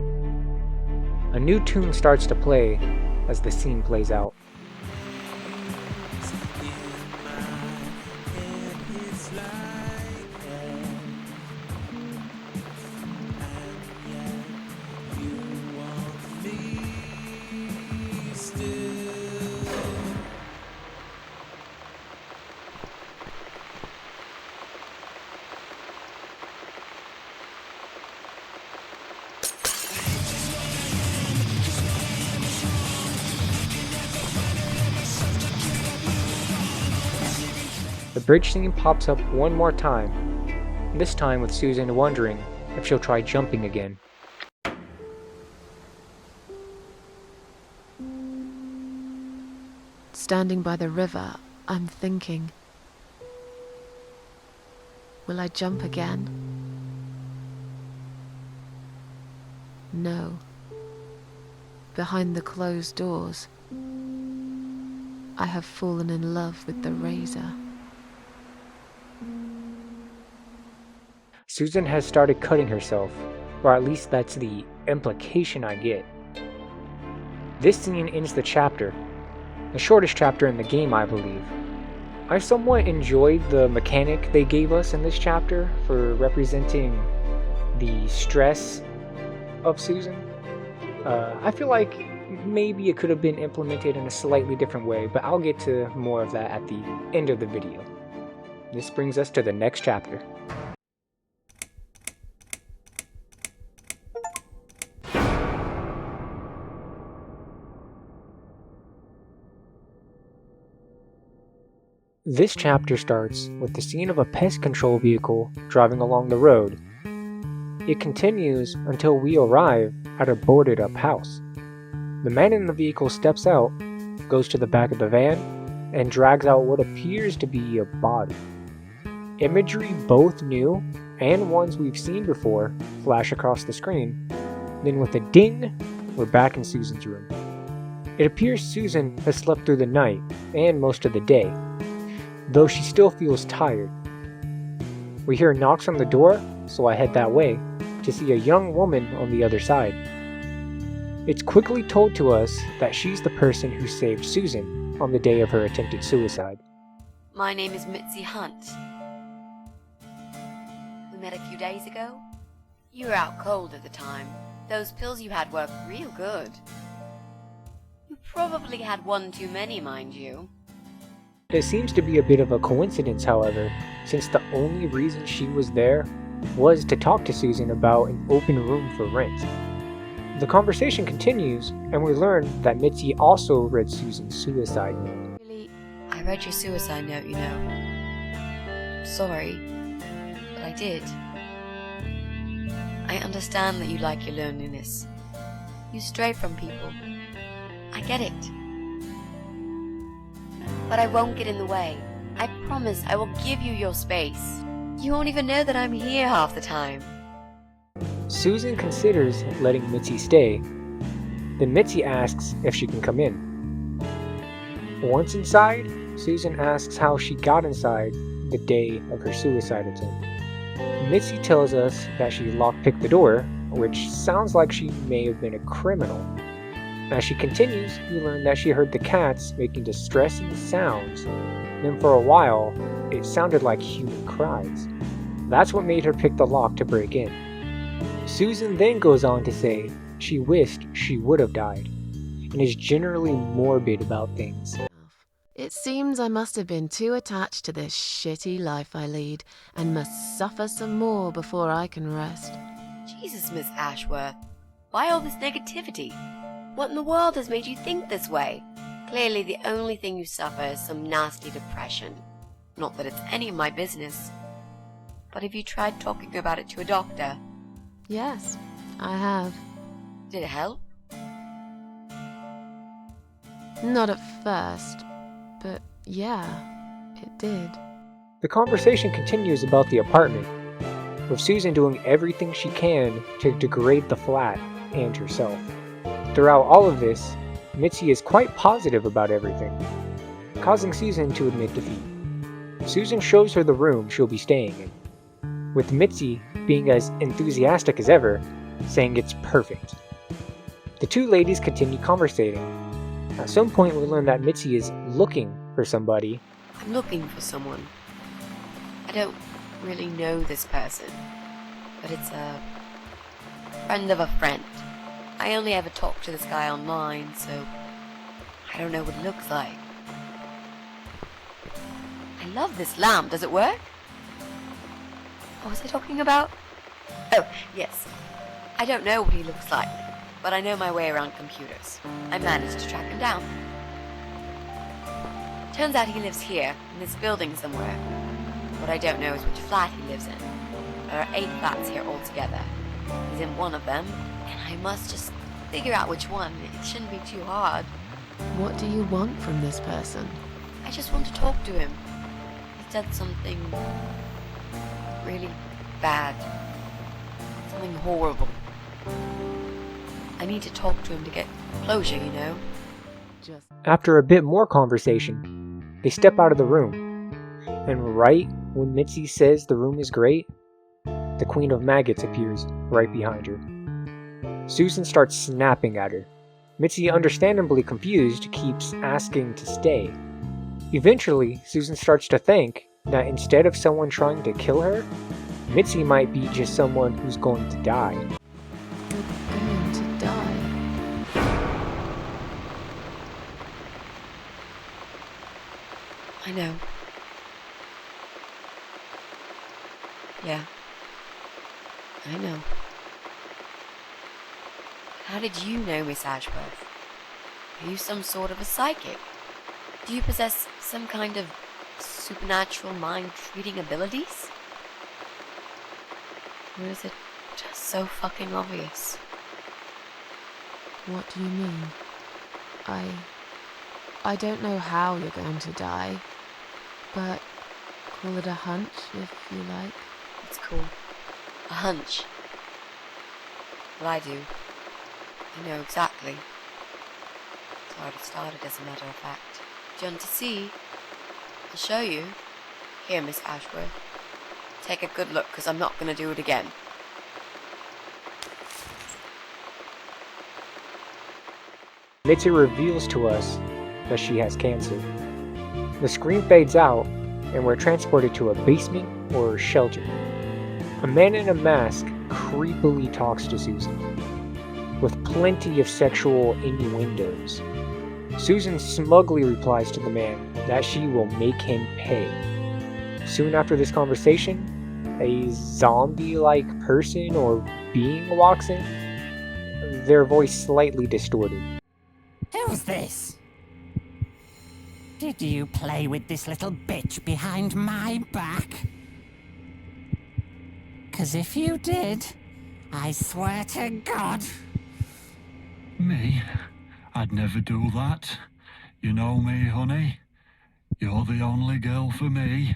A new tune starts to play as the scene plays out. bridge scene pops up one more time, this time with Susan wondering if she'll try jumping again. Standing by the river, I'm thinking, will I jump again? No. Behind the closed doors, I have fallen in love with the razor. Susan has started cutting herself, or at least that's the implication I get. This scene ends the chapter, the shortest chapter in the game, I believe. I somewhat enjoyed the mechanic they gave us in this chapter for representing the stress of Susan. I feel like maybe it could have been implemented in a slightly different way, but I'll get to more of that at the end of the video. This brings us to the next chapter. This chapter starts with the scene of a pest control vehicle driving along the road. It continues until we arrive at a boarded up house. The man in the vehicle steps out, goes to the back of the van, and drags out what appears to be a body. Imagery both new and ones we've seen before flash across the screen. Then with a ding, we're back in Susan's room. It appears Susan has slept through the night and most of the day, though she still feels tired. We hear knocks on the door, so I head that way to see a young woman on the other side. It's quickly told to us that she's the person who saved Susan on the day of her attempted suicide. My name is Mitzi Hunt. We met a few days ago. You were out cold at the time. Those pills you had were real good. You probably had one too many, mind you. It seems to be a bit of a coincidence, however, since the only reason she was there was to talk to Susan about an open room for rent. The conversation continues, and we learn that Mitzi also read Susan's suicide note. Really, I read your suicide note, you know. Sorry, but I did. I understand that you like your loneliness. You stray from people. I get it. But I won't get in the way. I promise I will give you your space. You won't even know that I'm here half the time. Susan considers letting Mitzi stay. Then Mitzi asks if she can come in. Once inside, Susan asks how she got inside the day of her suicide attempt. Mitzi tells us that she lockpicked the door, which sounds like she may have been a criminal. As she continues, we learn that she heard the cats making distressing sounds. Then for a while, it sounded like human cries. That's what made her pick the lock to break in. Susan then goes on to say she wished she would have died, and is generally morbid about things. It seems I must have been too attached to this shitty life I lead, and must suffer some more before I can rest. Jesus, Miss Ashworth. Why all this negativity? What in the world has made you think this way? Clearly the only thing you suffer is some nasty depression. Not that it's any of my business. But have you tried talking about it to a doctor? Yes, I have. Did it help? Not at first, but yeah, it did. The conversation continues about the apartment, with Susan doing everything she can to degrade the flat and herself. Throughout all of this, Mitzi is quite positive about everything, causing Susan to admit defeat. Susan shows her the room she'll be staying in, with Mitzi being as enthusiastic as ever, saying it's perfect. The two ladies continue conversating. At some point we learn that Mitzi is looking for somebody. I'm looking for someone. I don't really know this person, but it's a friend of a friend. I only ever talk to this guy online, so I don't know what it looks like. I love this lamp. Does it work? What was I talking about? Oh, yes. I don't know what he looks like, but I know my way around computers. I managed to track him down. Turns out he lives here, in this building somewhere. What I don't know is which flat he lives in. There are 8 flats here altogether. He's in one of them, and I must just figure out which one. It shouldn't be too hard. What do you want from this person? I just want to talk to him. He said something really bad. Something horrible. I need to talk to him to get closure, you know? After a bit more conversation, they step out of the room. And right when Mitzi says the room is great, the Queen of Maggots appears right behind her. Susan starts snapping at her. Mitzi, understandably confused, keeps asking to stay. Eventually, Susan starts to think that instead of someone trying to kill her, Mitzi might be just someone who's going to die. Going to die? I know. Yeah. I know. How did you know, Miss Ashworth? Are you some sort of a psychic? Do you possess some kind of supernatural mind-reading abilities? Or is it just so fucking obvious? What do you mean? I don't know how you're going to die, but call it a hunch if you like. It's cool. A hunch. Well, I do. I know exactly. It's already started, as a matter of fact. Do you want to see? I'll show you. Here, Miss Ashworth. Take a good look, because I'm not going to do it again. Mitzi reveals to us that she has cancer. The screen fades out, and we're transported to a basement or shelter. A man in a mask creepily talks to Susan, with plenty of sexual innuendos. Susan smugly replies to the man that she will make him pay. Soon after this conversation, a zombie-like person or being walks in, their voice slightly distorted. Who's this? Did you play with this little bitch behind my back? 'Cause if you did, I swear to God... Me? I'd never do that. You know me, honey. You're the only girl for me.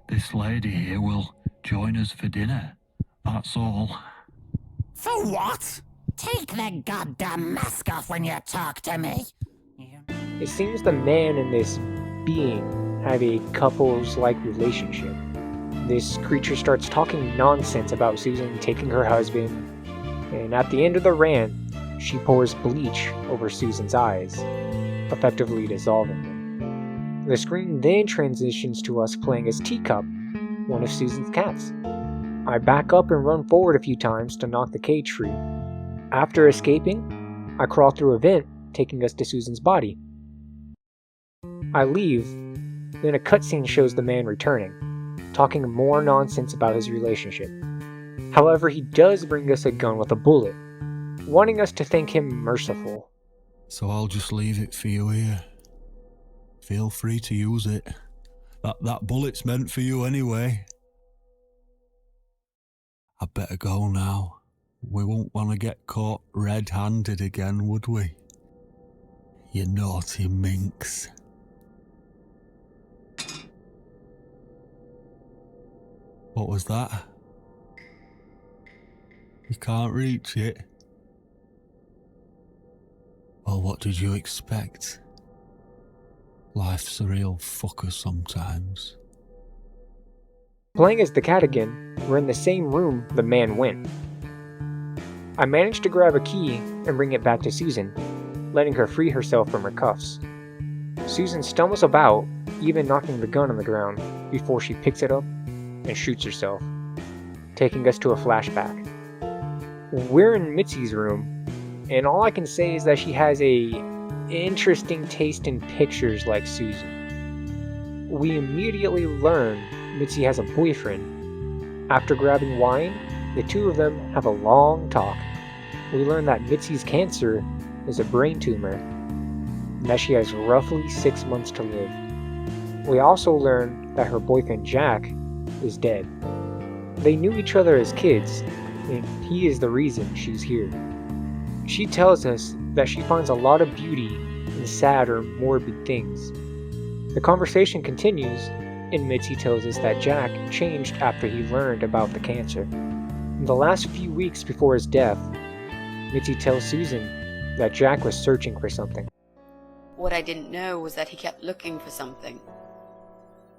This lady here will join us for dinner. That's all. For what? Take the goddamn mask off when you talk to me. It seems the man and this being have a couples-like relationship. This creature starts talking nonsense about Susan taking her husband, and at the end of the rant, she pours bleach over Susan's eyes, effectively dissolving them. The screen then transitions to us playing as Teacup, one of Susan's cats. I back up and run forward a few times to knock the cage free. After escaping, I crawl through a vent, taking us to Susan's body. I leave, then a cutscene shows the man returning, talking more nonsense about his relationship. However, he does bring us a gun with a bullet, wanting us to think him merciful. So I'll just leave it for you here. Feel free to use it. That bullet's meant for you anyway. I'd better go now. We won't want to get caught red-handed again, would we? You naughty minx. What was that? You can't reach it? Well, what did you expect? Life's a real fucker sometimes. Playing as the cat again, we're in the same room the man went. I managed to grab a key and bring it back to Susan, letting her free herself from her cuffs. Susan stumbles about, even knocking the gun on the ground, before she picks it up and shoots herself, taking us to a flashback. We're in Mitzi's room, and all I can say is that she has a interesting taste in pictures like Susan. We immediately learn Mitzi has a boyfriend. After grabbing wine, the two of them have a long talk. We learn that Mitzi's cancer is a brain tumor, and that she has roughly 6 months to live. We also learn that her boyfriend Jack is dead. They knew each other as kids, and he is the reason she's here. She tells us that she finds a lot of beauty in sad or morbid things. The conversation continues, and Mitzi tells us that Jack changed after he learned about the cancer. In the last few weeks before his death, Mitzi tells Susan that Jack was searching for something. What I didn't know was that he kept looking for something.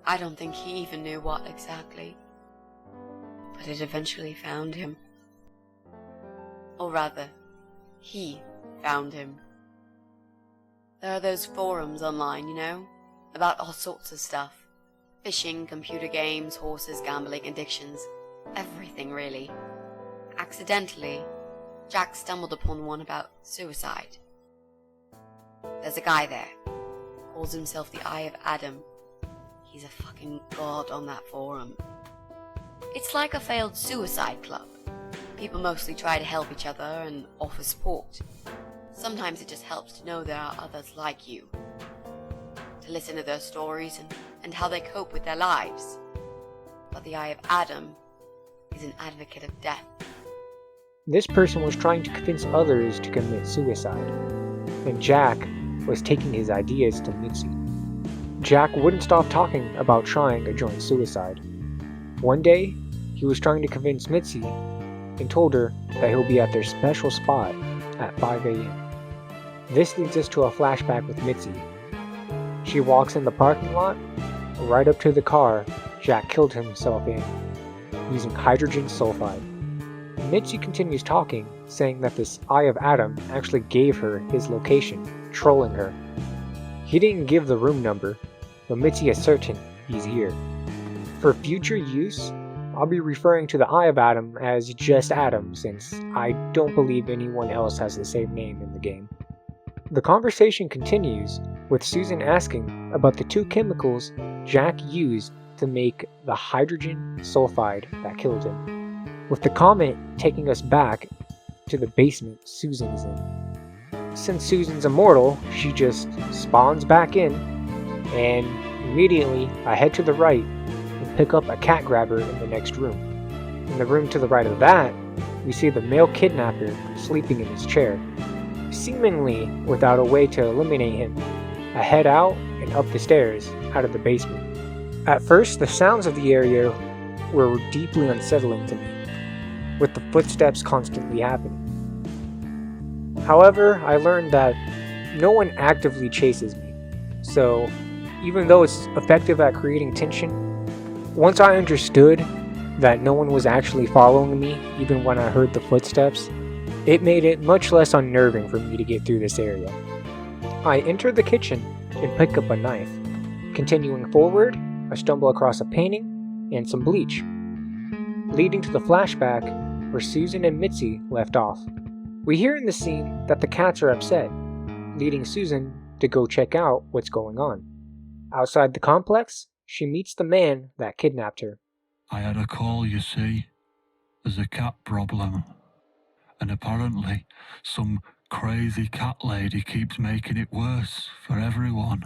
I don't think he even knew what exactly. But it eventually found him. Or rather, he found him. There are those forums online, you know, about all sorts of stuff. Fishing, computer games, horses, gambling, addictions. Everything, really. Accidentally, Jack stumbled upon one about suicide. There's a guy there. Calls himself the Eye of Adam. He's a fucking god on that forum. It's like a failed suicide club. People mostly try to help each other and offer support. Sometimes it just helps to know there are others like you. To listen to their stories and how they cope with their lives. But the Eye of Adam is an advocate of death. This person was trying to convince others to commit suicide, and Jack was taking his ideas to Mitzi. Jack wouldn't stop talking about trying a joint suicide. One day, he was trying to convince Mitzi and told her that he'll be at their special spot at 5 a.m. This leads us to a flashback with Mitzi. She walks in the parking lot, right up to the car Jack killed himself in, using hydrogen sulfide. Mitzi continues talking, saying that this Eye of Adam actually gave her his location, trolling her. He didn't give the room number, but Mitzi is certain he's here. For future use, I'll be referring to the Eye of Adam as just Adam, since I don't believe anyone else has the same name in the game. The conversation continues, with Susan asking about the two chemicals Jack used to make the hydrogen sulfide that killed him, with the comment taking us back to the basement Susan is in. Since Susan's immortal, she just spawns back in, and immediately I head to the right and pick up a cat grabber in the next room. In the room to the right of that, we see the male kidnapper sleeping in his chair, seemingly without a way to eliminate him. I head out and up the stairs out of the basement. At first, the sounds of the area were deeply unsettling to me, with the footsteps constantly happening. However, I learned that no one actively chases me, so even though it's effective at creating tension, once I understood that no one was actually following me even when I heard the footsteps, it made it much less unnerving for me to get through this area. I enter the kitchen and pick up a knife. Continuing forward, I stumble across a painting and some bleach, leading to the flashback where Susan and Mitzi left off. We hear in the scene that the cats are upset, leading Susan to go check out what's going on. Outside the complex, she meets the man that kidnapped her. I had a call, you see. There's a cat problem. And apparently, some crazy cat lady keeps making it worse for everyone.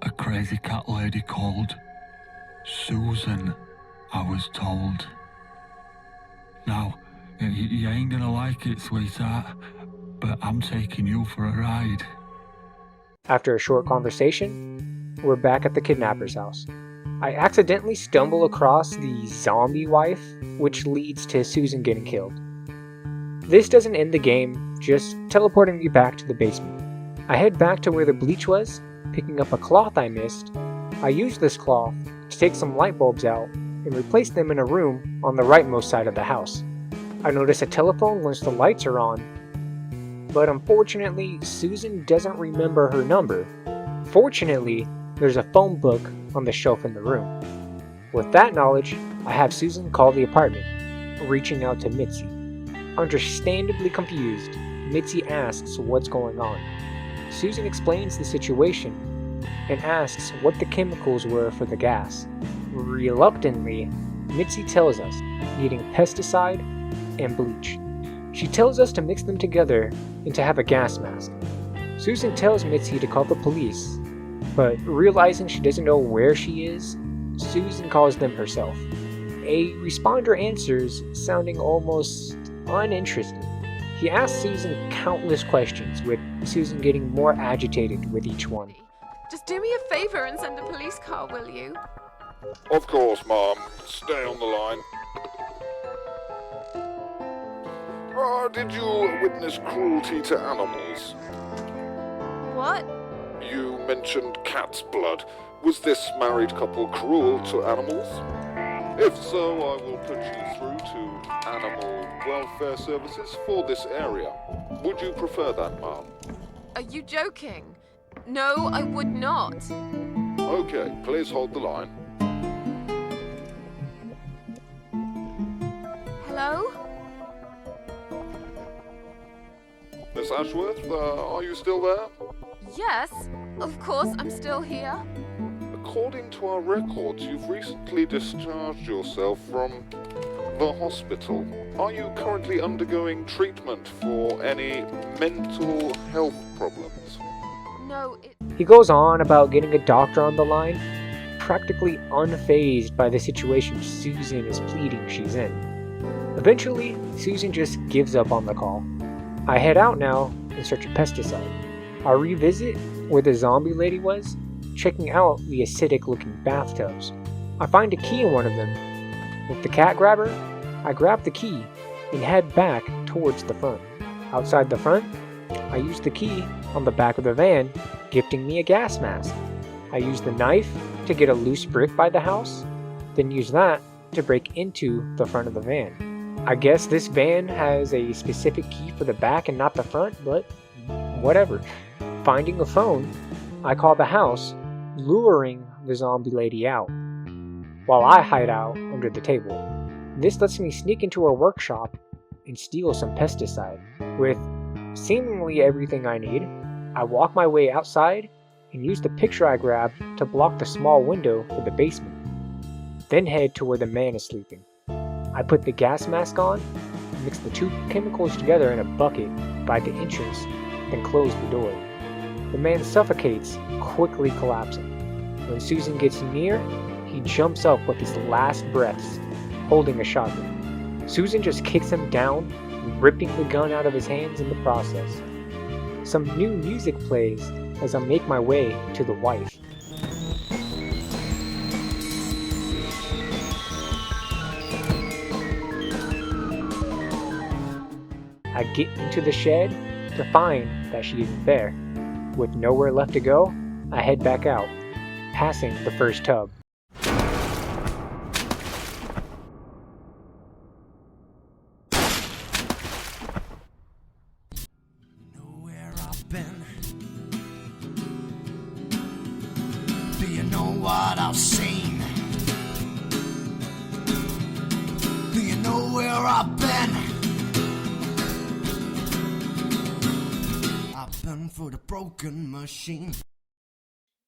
A crazy cat lady called Susan, I was told. Now, you ain't gonna like it, sweetheart, but I'm taking you for a ride. After a short conversation, we're back at the kidnapper's house. I accidentally stumble across the zombie wife, which leads to Susan getting killed. This doesn't end the game, just teleporting me back to the basement. I head back to where the bleach was, picking up a cloth I missed. I use this cloth to take some light bulbs out and replace them in a room on the rightmost side of the house. I notice a telephone once the lights are on, but unfortunately Susan doesn't remember her number. Fortunately, there's a phone book on the shelf in the room. With that knowledge, I have Susan call the apartment, reaching out to Mitzi. Understandably confused, Mitzi asks what's going on. Susan explains the situation and asks what the chemicals were for the gas. Reluctantly, Mitzi tells us, needing pesticide and bleach. She tells us to mix them together and to have a gas mask. Susan tells Mitzi to call the police, But realizing she doesn't know where she is, Susan calls them herself. A responder answers, sounding almost uninterested. He asks Susan countless questions, with Susan getting more agitated with each one. Just do me a favor and send a police car, will you? Of course, Mom. Stay on the line. Did you witness cruelty to animals? What? You mentioned cat's blood. Was this married couple cruel to animals? If so, I will put you through to Animal Welfare Services for this area. Would you prefer that, Mom? Are you joking? No, I would not. Okay, please hold the line. Hello? Miss Ashworth, are you still there? Yes, of course, I'm still here. According to our records, you've recently discharged yourself from the hospital. Are you currently undergoing treatment for any mental health problems? No, He goes on about getting a doctor on the line, practically unfazed by the situation Susan is pleading she's in. Eventually, Susan just gives up on the call. I head out now in search of pesticide. I revisit where the zombie lady was, checking out the acidic-looking bathtubs. I find a key in one of them. With the cat grabber, I grab the key and head back towards the front. Outside the front, I use the key on the back of the van, gifting me a gas mask. I use the knife to get a loose brick by the house, then use that to break into the front of the van. I guess this van has a specific key for the back and not the front, but whatever. Finding a phone, I call the house, luring the zombie lady out, while I hide out under the table. This lets me sneak into her workshop and steal some pesticide. With seemingly everything I need, I walk my way outside and use the picture I grabbed to block the small window for the basement, then head to where the man is sleeping. I put the gas mask on, mix the two chemicals together in a bucket by the entrance, then close the door. The man suffocates, quickly collapsing. When Susan gets near, he jumps up with his last breaths, holding a shotgun. Susan just kicks him down, ripping the gun out of his hands in the process. Some new music plays as I make my way to the wife. I get into the shed to find that she isn't there. With nowhere left to go, I head back out, passing the first tub. Where I've been. Do you know what I've seen? Do you know where I've been? I've been for the broken machine.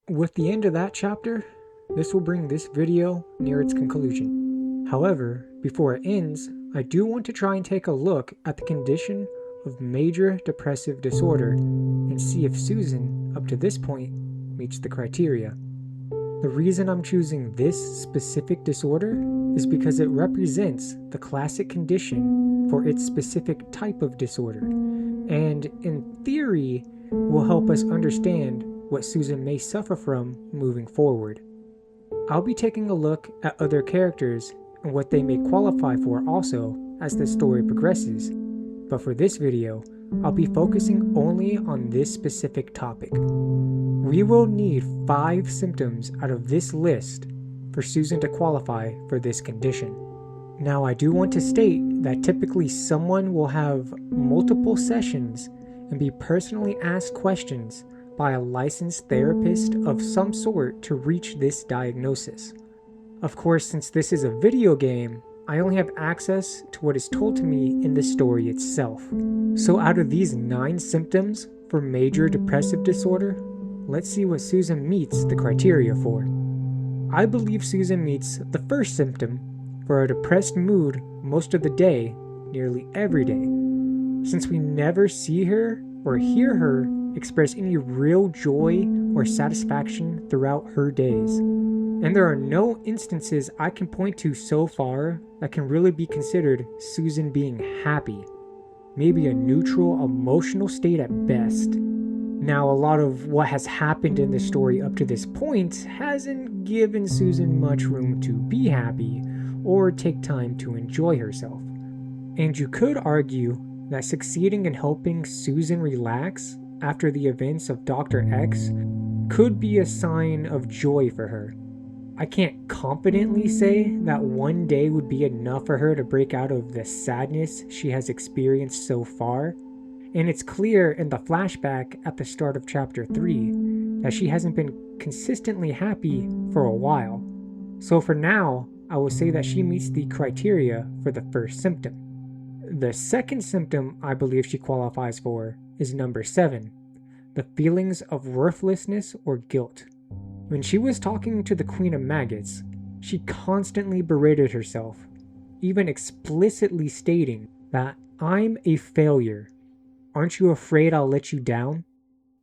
With the end of that chapter, this will bring this video near its conclusion. However, before it ends, I do want to try and take a look at the condition of major depressive disorder and see if Susan, up to this point, meets the criteria. The reason I'm choosing this specific disorder is because it represents the classic condition for its specific type of disorder, and in theory will help us understand what Susan may suffer from moving forward. I'll be taking a look at other characters and what they may qualify for also as the story progresses, but for this video, I'll be focusing only on this specific topic. We will need 5 symptoms out of this list for Susan to qualify for this condition. Now, I do want to state that typically someone will have multiple sessions and be personally asked questions by a licensed therapist of some sort to reach this diagnosis. Of course, since this is a video game, I only have access to what is told to me in the story itself. So out of these 9 symptoms for major depressive disorder, let's see what Susan meets the criteria for. I believe Susan meets the first symptom for a depressed mood most of the day, nearly every day. Since we never see her or hear her express any real joy or satisfaction throughout her days. And there are no instances I can point to so far that can really be considered Susan being happy. Maybe a neutral emotional state at best. Now, a lot of what has happened in the story up to this point hasn't given Susan much room to be happy or take time to enjoy herself. And you could argue that succeeding in helping Susan relax after the events of Dr. X could be a sign of joy for her. I can't confidently say that one day would be enough for her to break out of the sadness she has experienced so far, and it's clear in the flashback at the start of chapter 3 that she hasn't been consistently happy for a while. So for now, I will say that she meets the criteria for the first symptom. The second symptom I believe she qualifies for is number 7, the feelings of worthlessness or guilt. When she was talking to the Queen of Maggots, she constantly berated herself, even explicitly stating that I'm a failure. Aren't you afraid I'll let you down?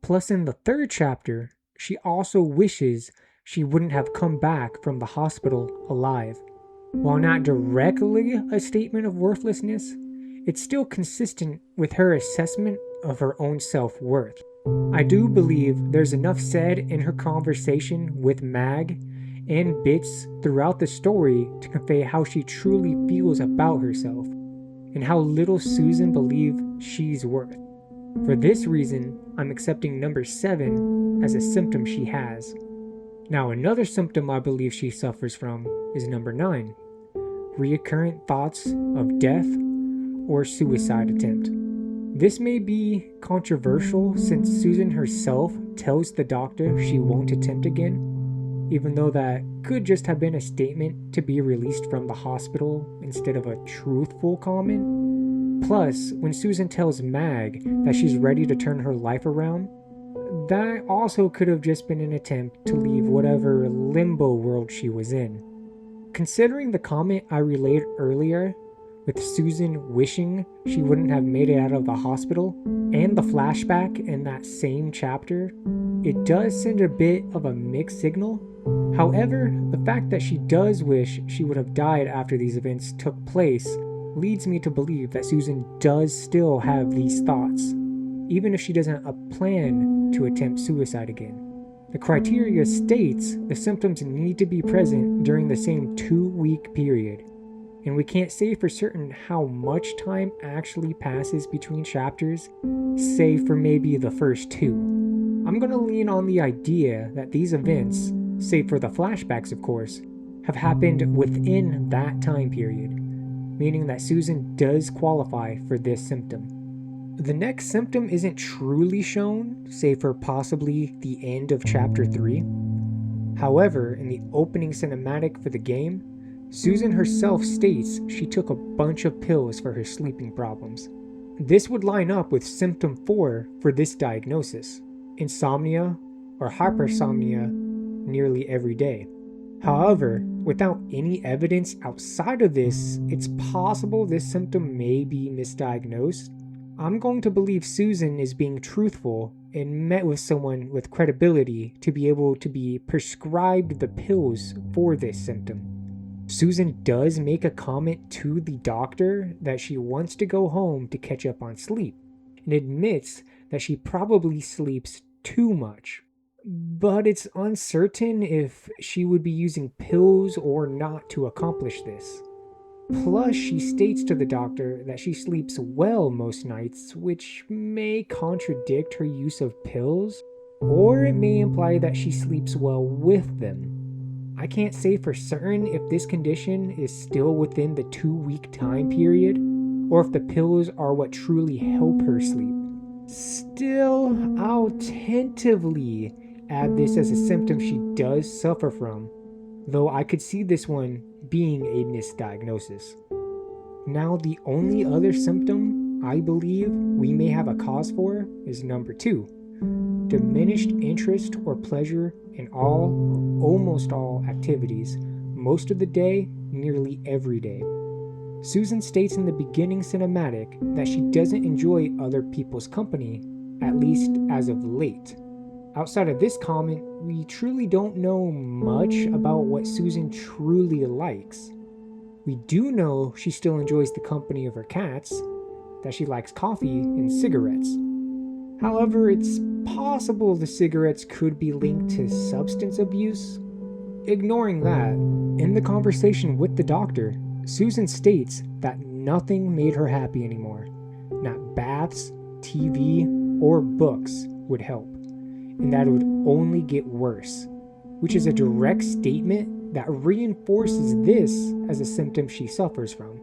Plus, in the third chapter, she also wishes she wouldn't have come back from the hospital alive. While not directly a statement of worthlessness, it's still consistent with her assessment of her own self-worth. I do believe there's enough said in her conversation with Mag and bits throughout the story to convey how she truly feels about herself and how little Susan believes she's worth. For this reason, I'm accepting number 7 as a symptom she has. Now, another symptom I believe she suffers from is number 9, recurrent thoughts of death or suicide attempt. This may be controversial since Susan herself tells the doctor she won't attempt again, even though that could just have been a statement to be released from the hospital instead of a truthful comment. Plus, when Susan tells Mag that she's ready to turn her life around, that also could have just been an attempt to leave whatever limbo world she was in. Considering the comment I relayed earlier, with Susan wishing she wouldn't have made it out of the hospital, and the flashback in that same chapter, it does send a bit of a mixed signal. However, the fact that she does wish she would have died after these events took place leads me to believe that Susan does still have these thoughts, even if she doesn't plan to attempt suicide again. The criteria states the symptoms need to be present during the same 2-week period, and we can't say for certain how much time actually passes between chapters, say for maybe the first 2. I'm going to lean on the idea that these events, save for the flashbacks of course, have happened within that time period, meaning that Susan does qualify for this symptom. The next symptom isn't truly shown, save for possibly the end of chapter 3. However, in the opening cinematic for the game, Susan herself states she took a bunch of pills for her sleeping problems. This would line up with symptom 4 for this diagnosis, insomnia or hypersomnia nearly every day. However, without any evidence outside of this, it's possible this symptom may be misdiagnosed. I'm going to believe Susan is being truthful and met with someone with credibility to be able to be prescribed the pills for this symptom. Susan does make a comment to the doctor that she wants to go home to catch up on sleep, and admits that she probably sleeps too much. But it's uncertain if she would be using pills or not to accomplish this. Plus, she states to the doctor that she sleeps well most nights, which may contradict her use of pills, or it may imply that she sleeps well with them. I can't say for certain if this condition is still within the 2-week time period, or if the pills are what truly help her sleep. Still, I'll tentatively add this as a symptom she does suffer from, though I could see this one being a misdiagnosis. Now, the only other symptom I believe we may have a cause for is number 2, diminished interest or pleasure in almost all activities, most of the day, nearly every day. Susan states in the beginning cinematic that she doesn't enjoy other people's company, at least as of late. Outside of this comment, we truly don't know much about what Susan truly likes. We do know she still enjoys the company of her cats, that she likes coffee and cigarettes. However, it's possible the cigarettes could be linked to substance abuse. Ignoring that, in the conversation with the doctor, Susan states that nothing made her happy anymore. Not baths, TV, or books would help, and that it would only get worse, which is a direct statement that reinforces this as a symptom she suffers from.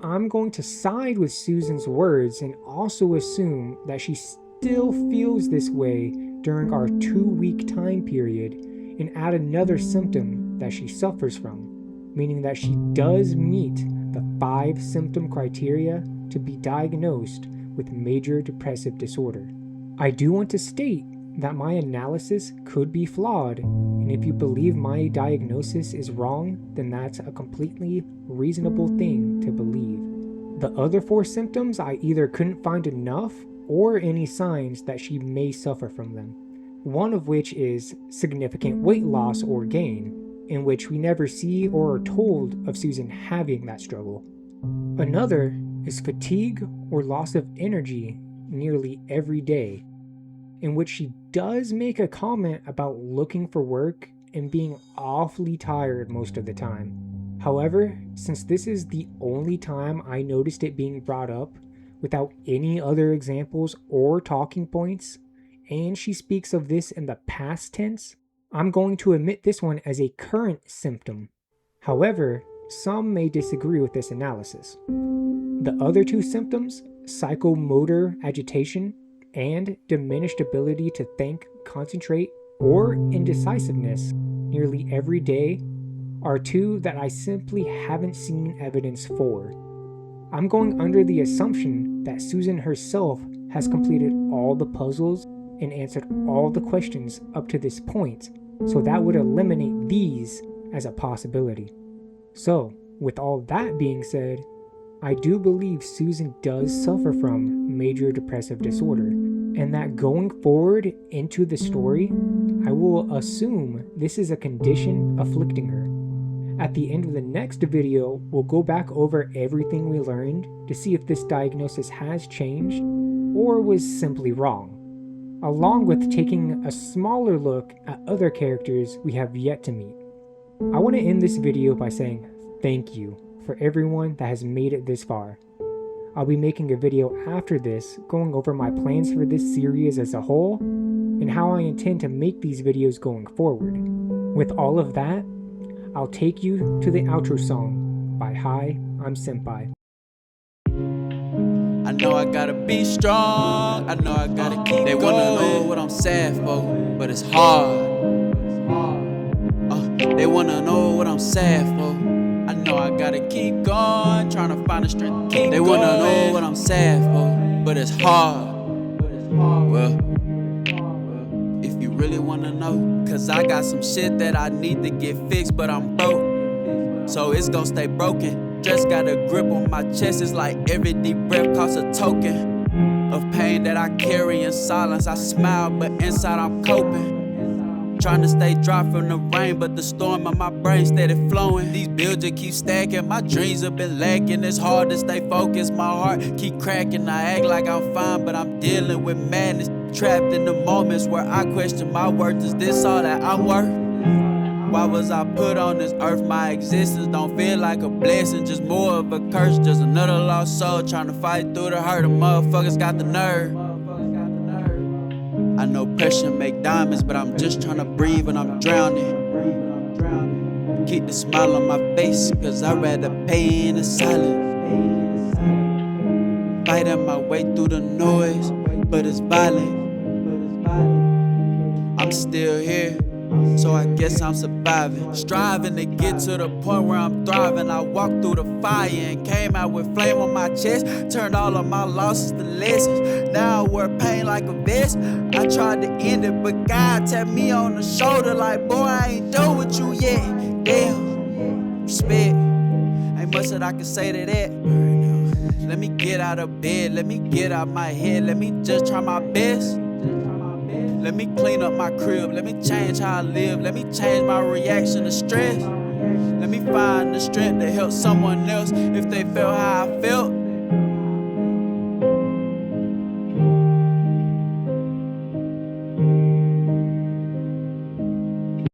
I'm going to side with Susan's words and also assume that she still feels this way during our 2-week time period and add another symptom that she suffers from, meaning that she does meet the 5 symptom criteria to be diagnosed with major depressive disorder. I do want to state that my analysis could be flawed, and if you believe my diagnosis is wrong, then that's a completely reasonable thing to believe. The other 4 symptoms, I either couldn't find enough or any signs that she may suffer from them. One of which is significant weight loss or gain, in which we never see or are told of Susan having that struggle. Another is fatigue or loss of energy nearly every day, in which she does make a comment about looking for work and being awfully tired most of the time. However, since this is the only time I noticed it being brought up without any other examples or talking points, and she speaks of this in the past tense, I'm going to omit this one as a current symptom. However, some may disagree with this analysis. The other 2 symptoms, psychomotor agitation and diminished ability to think, concentrate, or indecisiveness nearly every day, are 2 that I simply haven't seen evidence for. I'm going under the assumption that Susan herself has completed all the puzzles and answered all the questions up to this point, so that would eliminate these as a possibility. So, with all that being said, I do believe Susan does suffer from major depressive disorder, and that going forward into the story, I will assume this is a condition afflicting her. At the end of the next video, we'll go back over everything we learned to see if this diagnosis has changed or was simply wrong, along with taking a smaller look at other characters we have yet to meet. I want to end this video by saying thank you for everyone that has made it this far. I'll be making a video after this going over my plans for this series as a whole and how I intend to make these videos going forward. With all of that, I'll take you to the outro song by Hiimsenpai. I know I gotta be strong, I know I gotta keep They wanna know what I'm sad for, but it's hard. They wanna know what I'm sad for. I know I gotta keep going, trying to find the strength to keep They wanna going. Know what I'm sad for, but it's hard. Well, if you really wanna know, cause I got some shit that I need to get fixed, but I'm broke, so it's gon' stay broken. Just got a grip on my chest, it's like every deep breath costs a token of pain that I carry in silence. I smile, but inside I'm coping. Trying to stay dry from the rain, but the storm on my brain steady flowing. These bills just keep stacking, my dreams have been lacking. It's hard to stay focused, my heart keep cracking. I act like I'm fine, but I'm dealing with madness. Trapped in the moments where I question my worth. Is this all that I'm worth? Why was I put on this earth? My existence don't feel like a blessing, just more of a curse. Just another lost soul trying to fight through the hurt. The motherfuckers got the nerve. I know pressure make diamonds, but I'm just trying to breathe and I'm drowning. Keep the smile on my face, cause I'd rather pay in the silence. Fighting my way through the noise, but it's violent. I'm still here, so I guess I'm surviving. Striving to get to the point where I'm thriving. I walked through the fire and came out with flame on my chest. Turned all of my losses to lessons. Now I wear pain like a vest. I tried to end it, but God tapped me on the shoulder like, boy, I ain't done with you yet. Damn, respect. Ain't much that I can say to that. Let me get out of bed, let me get out my head, let me just try my best. Let me clean up my crib, let me change how I live, let me change my reaction to stress. Let me find the strength to help someone else if they felt how I felt.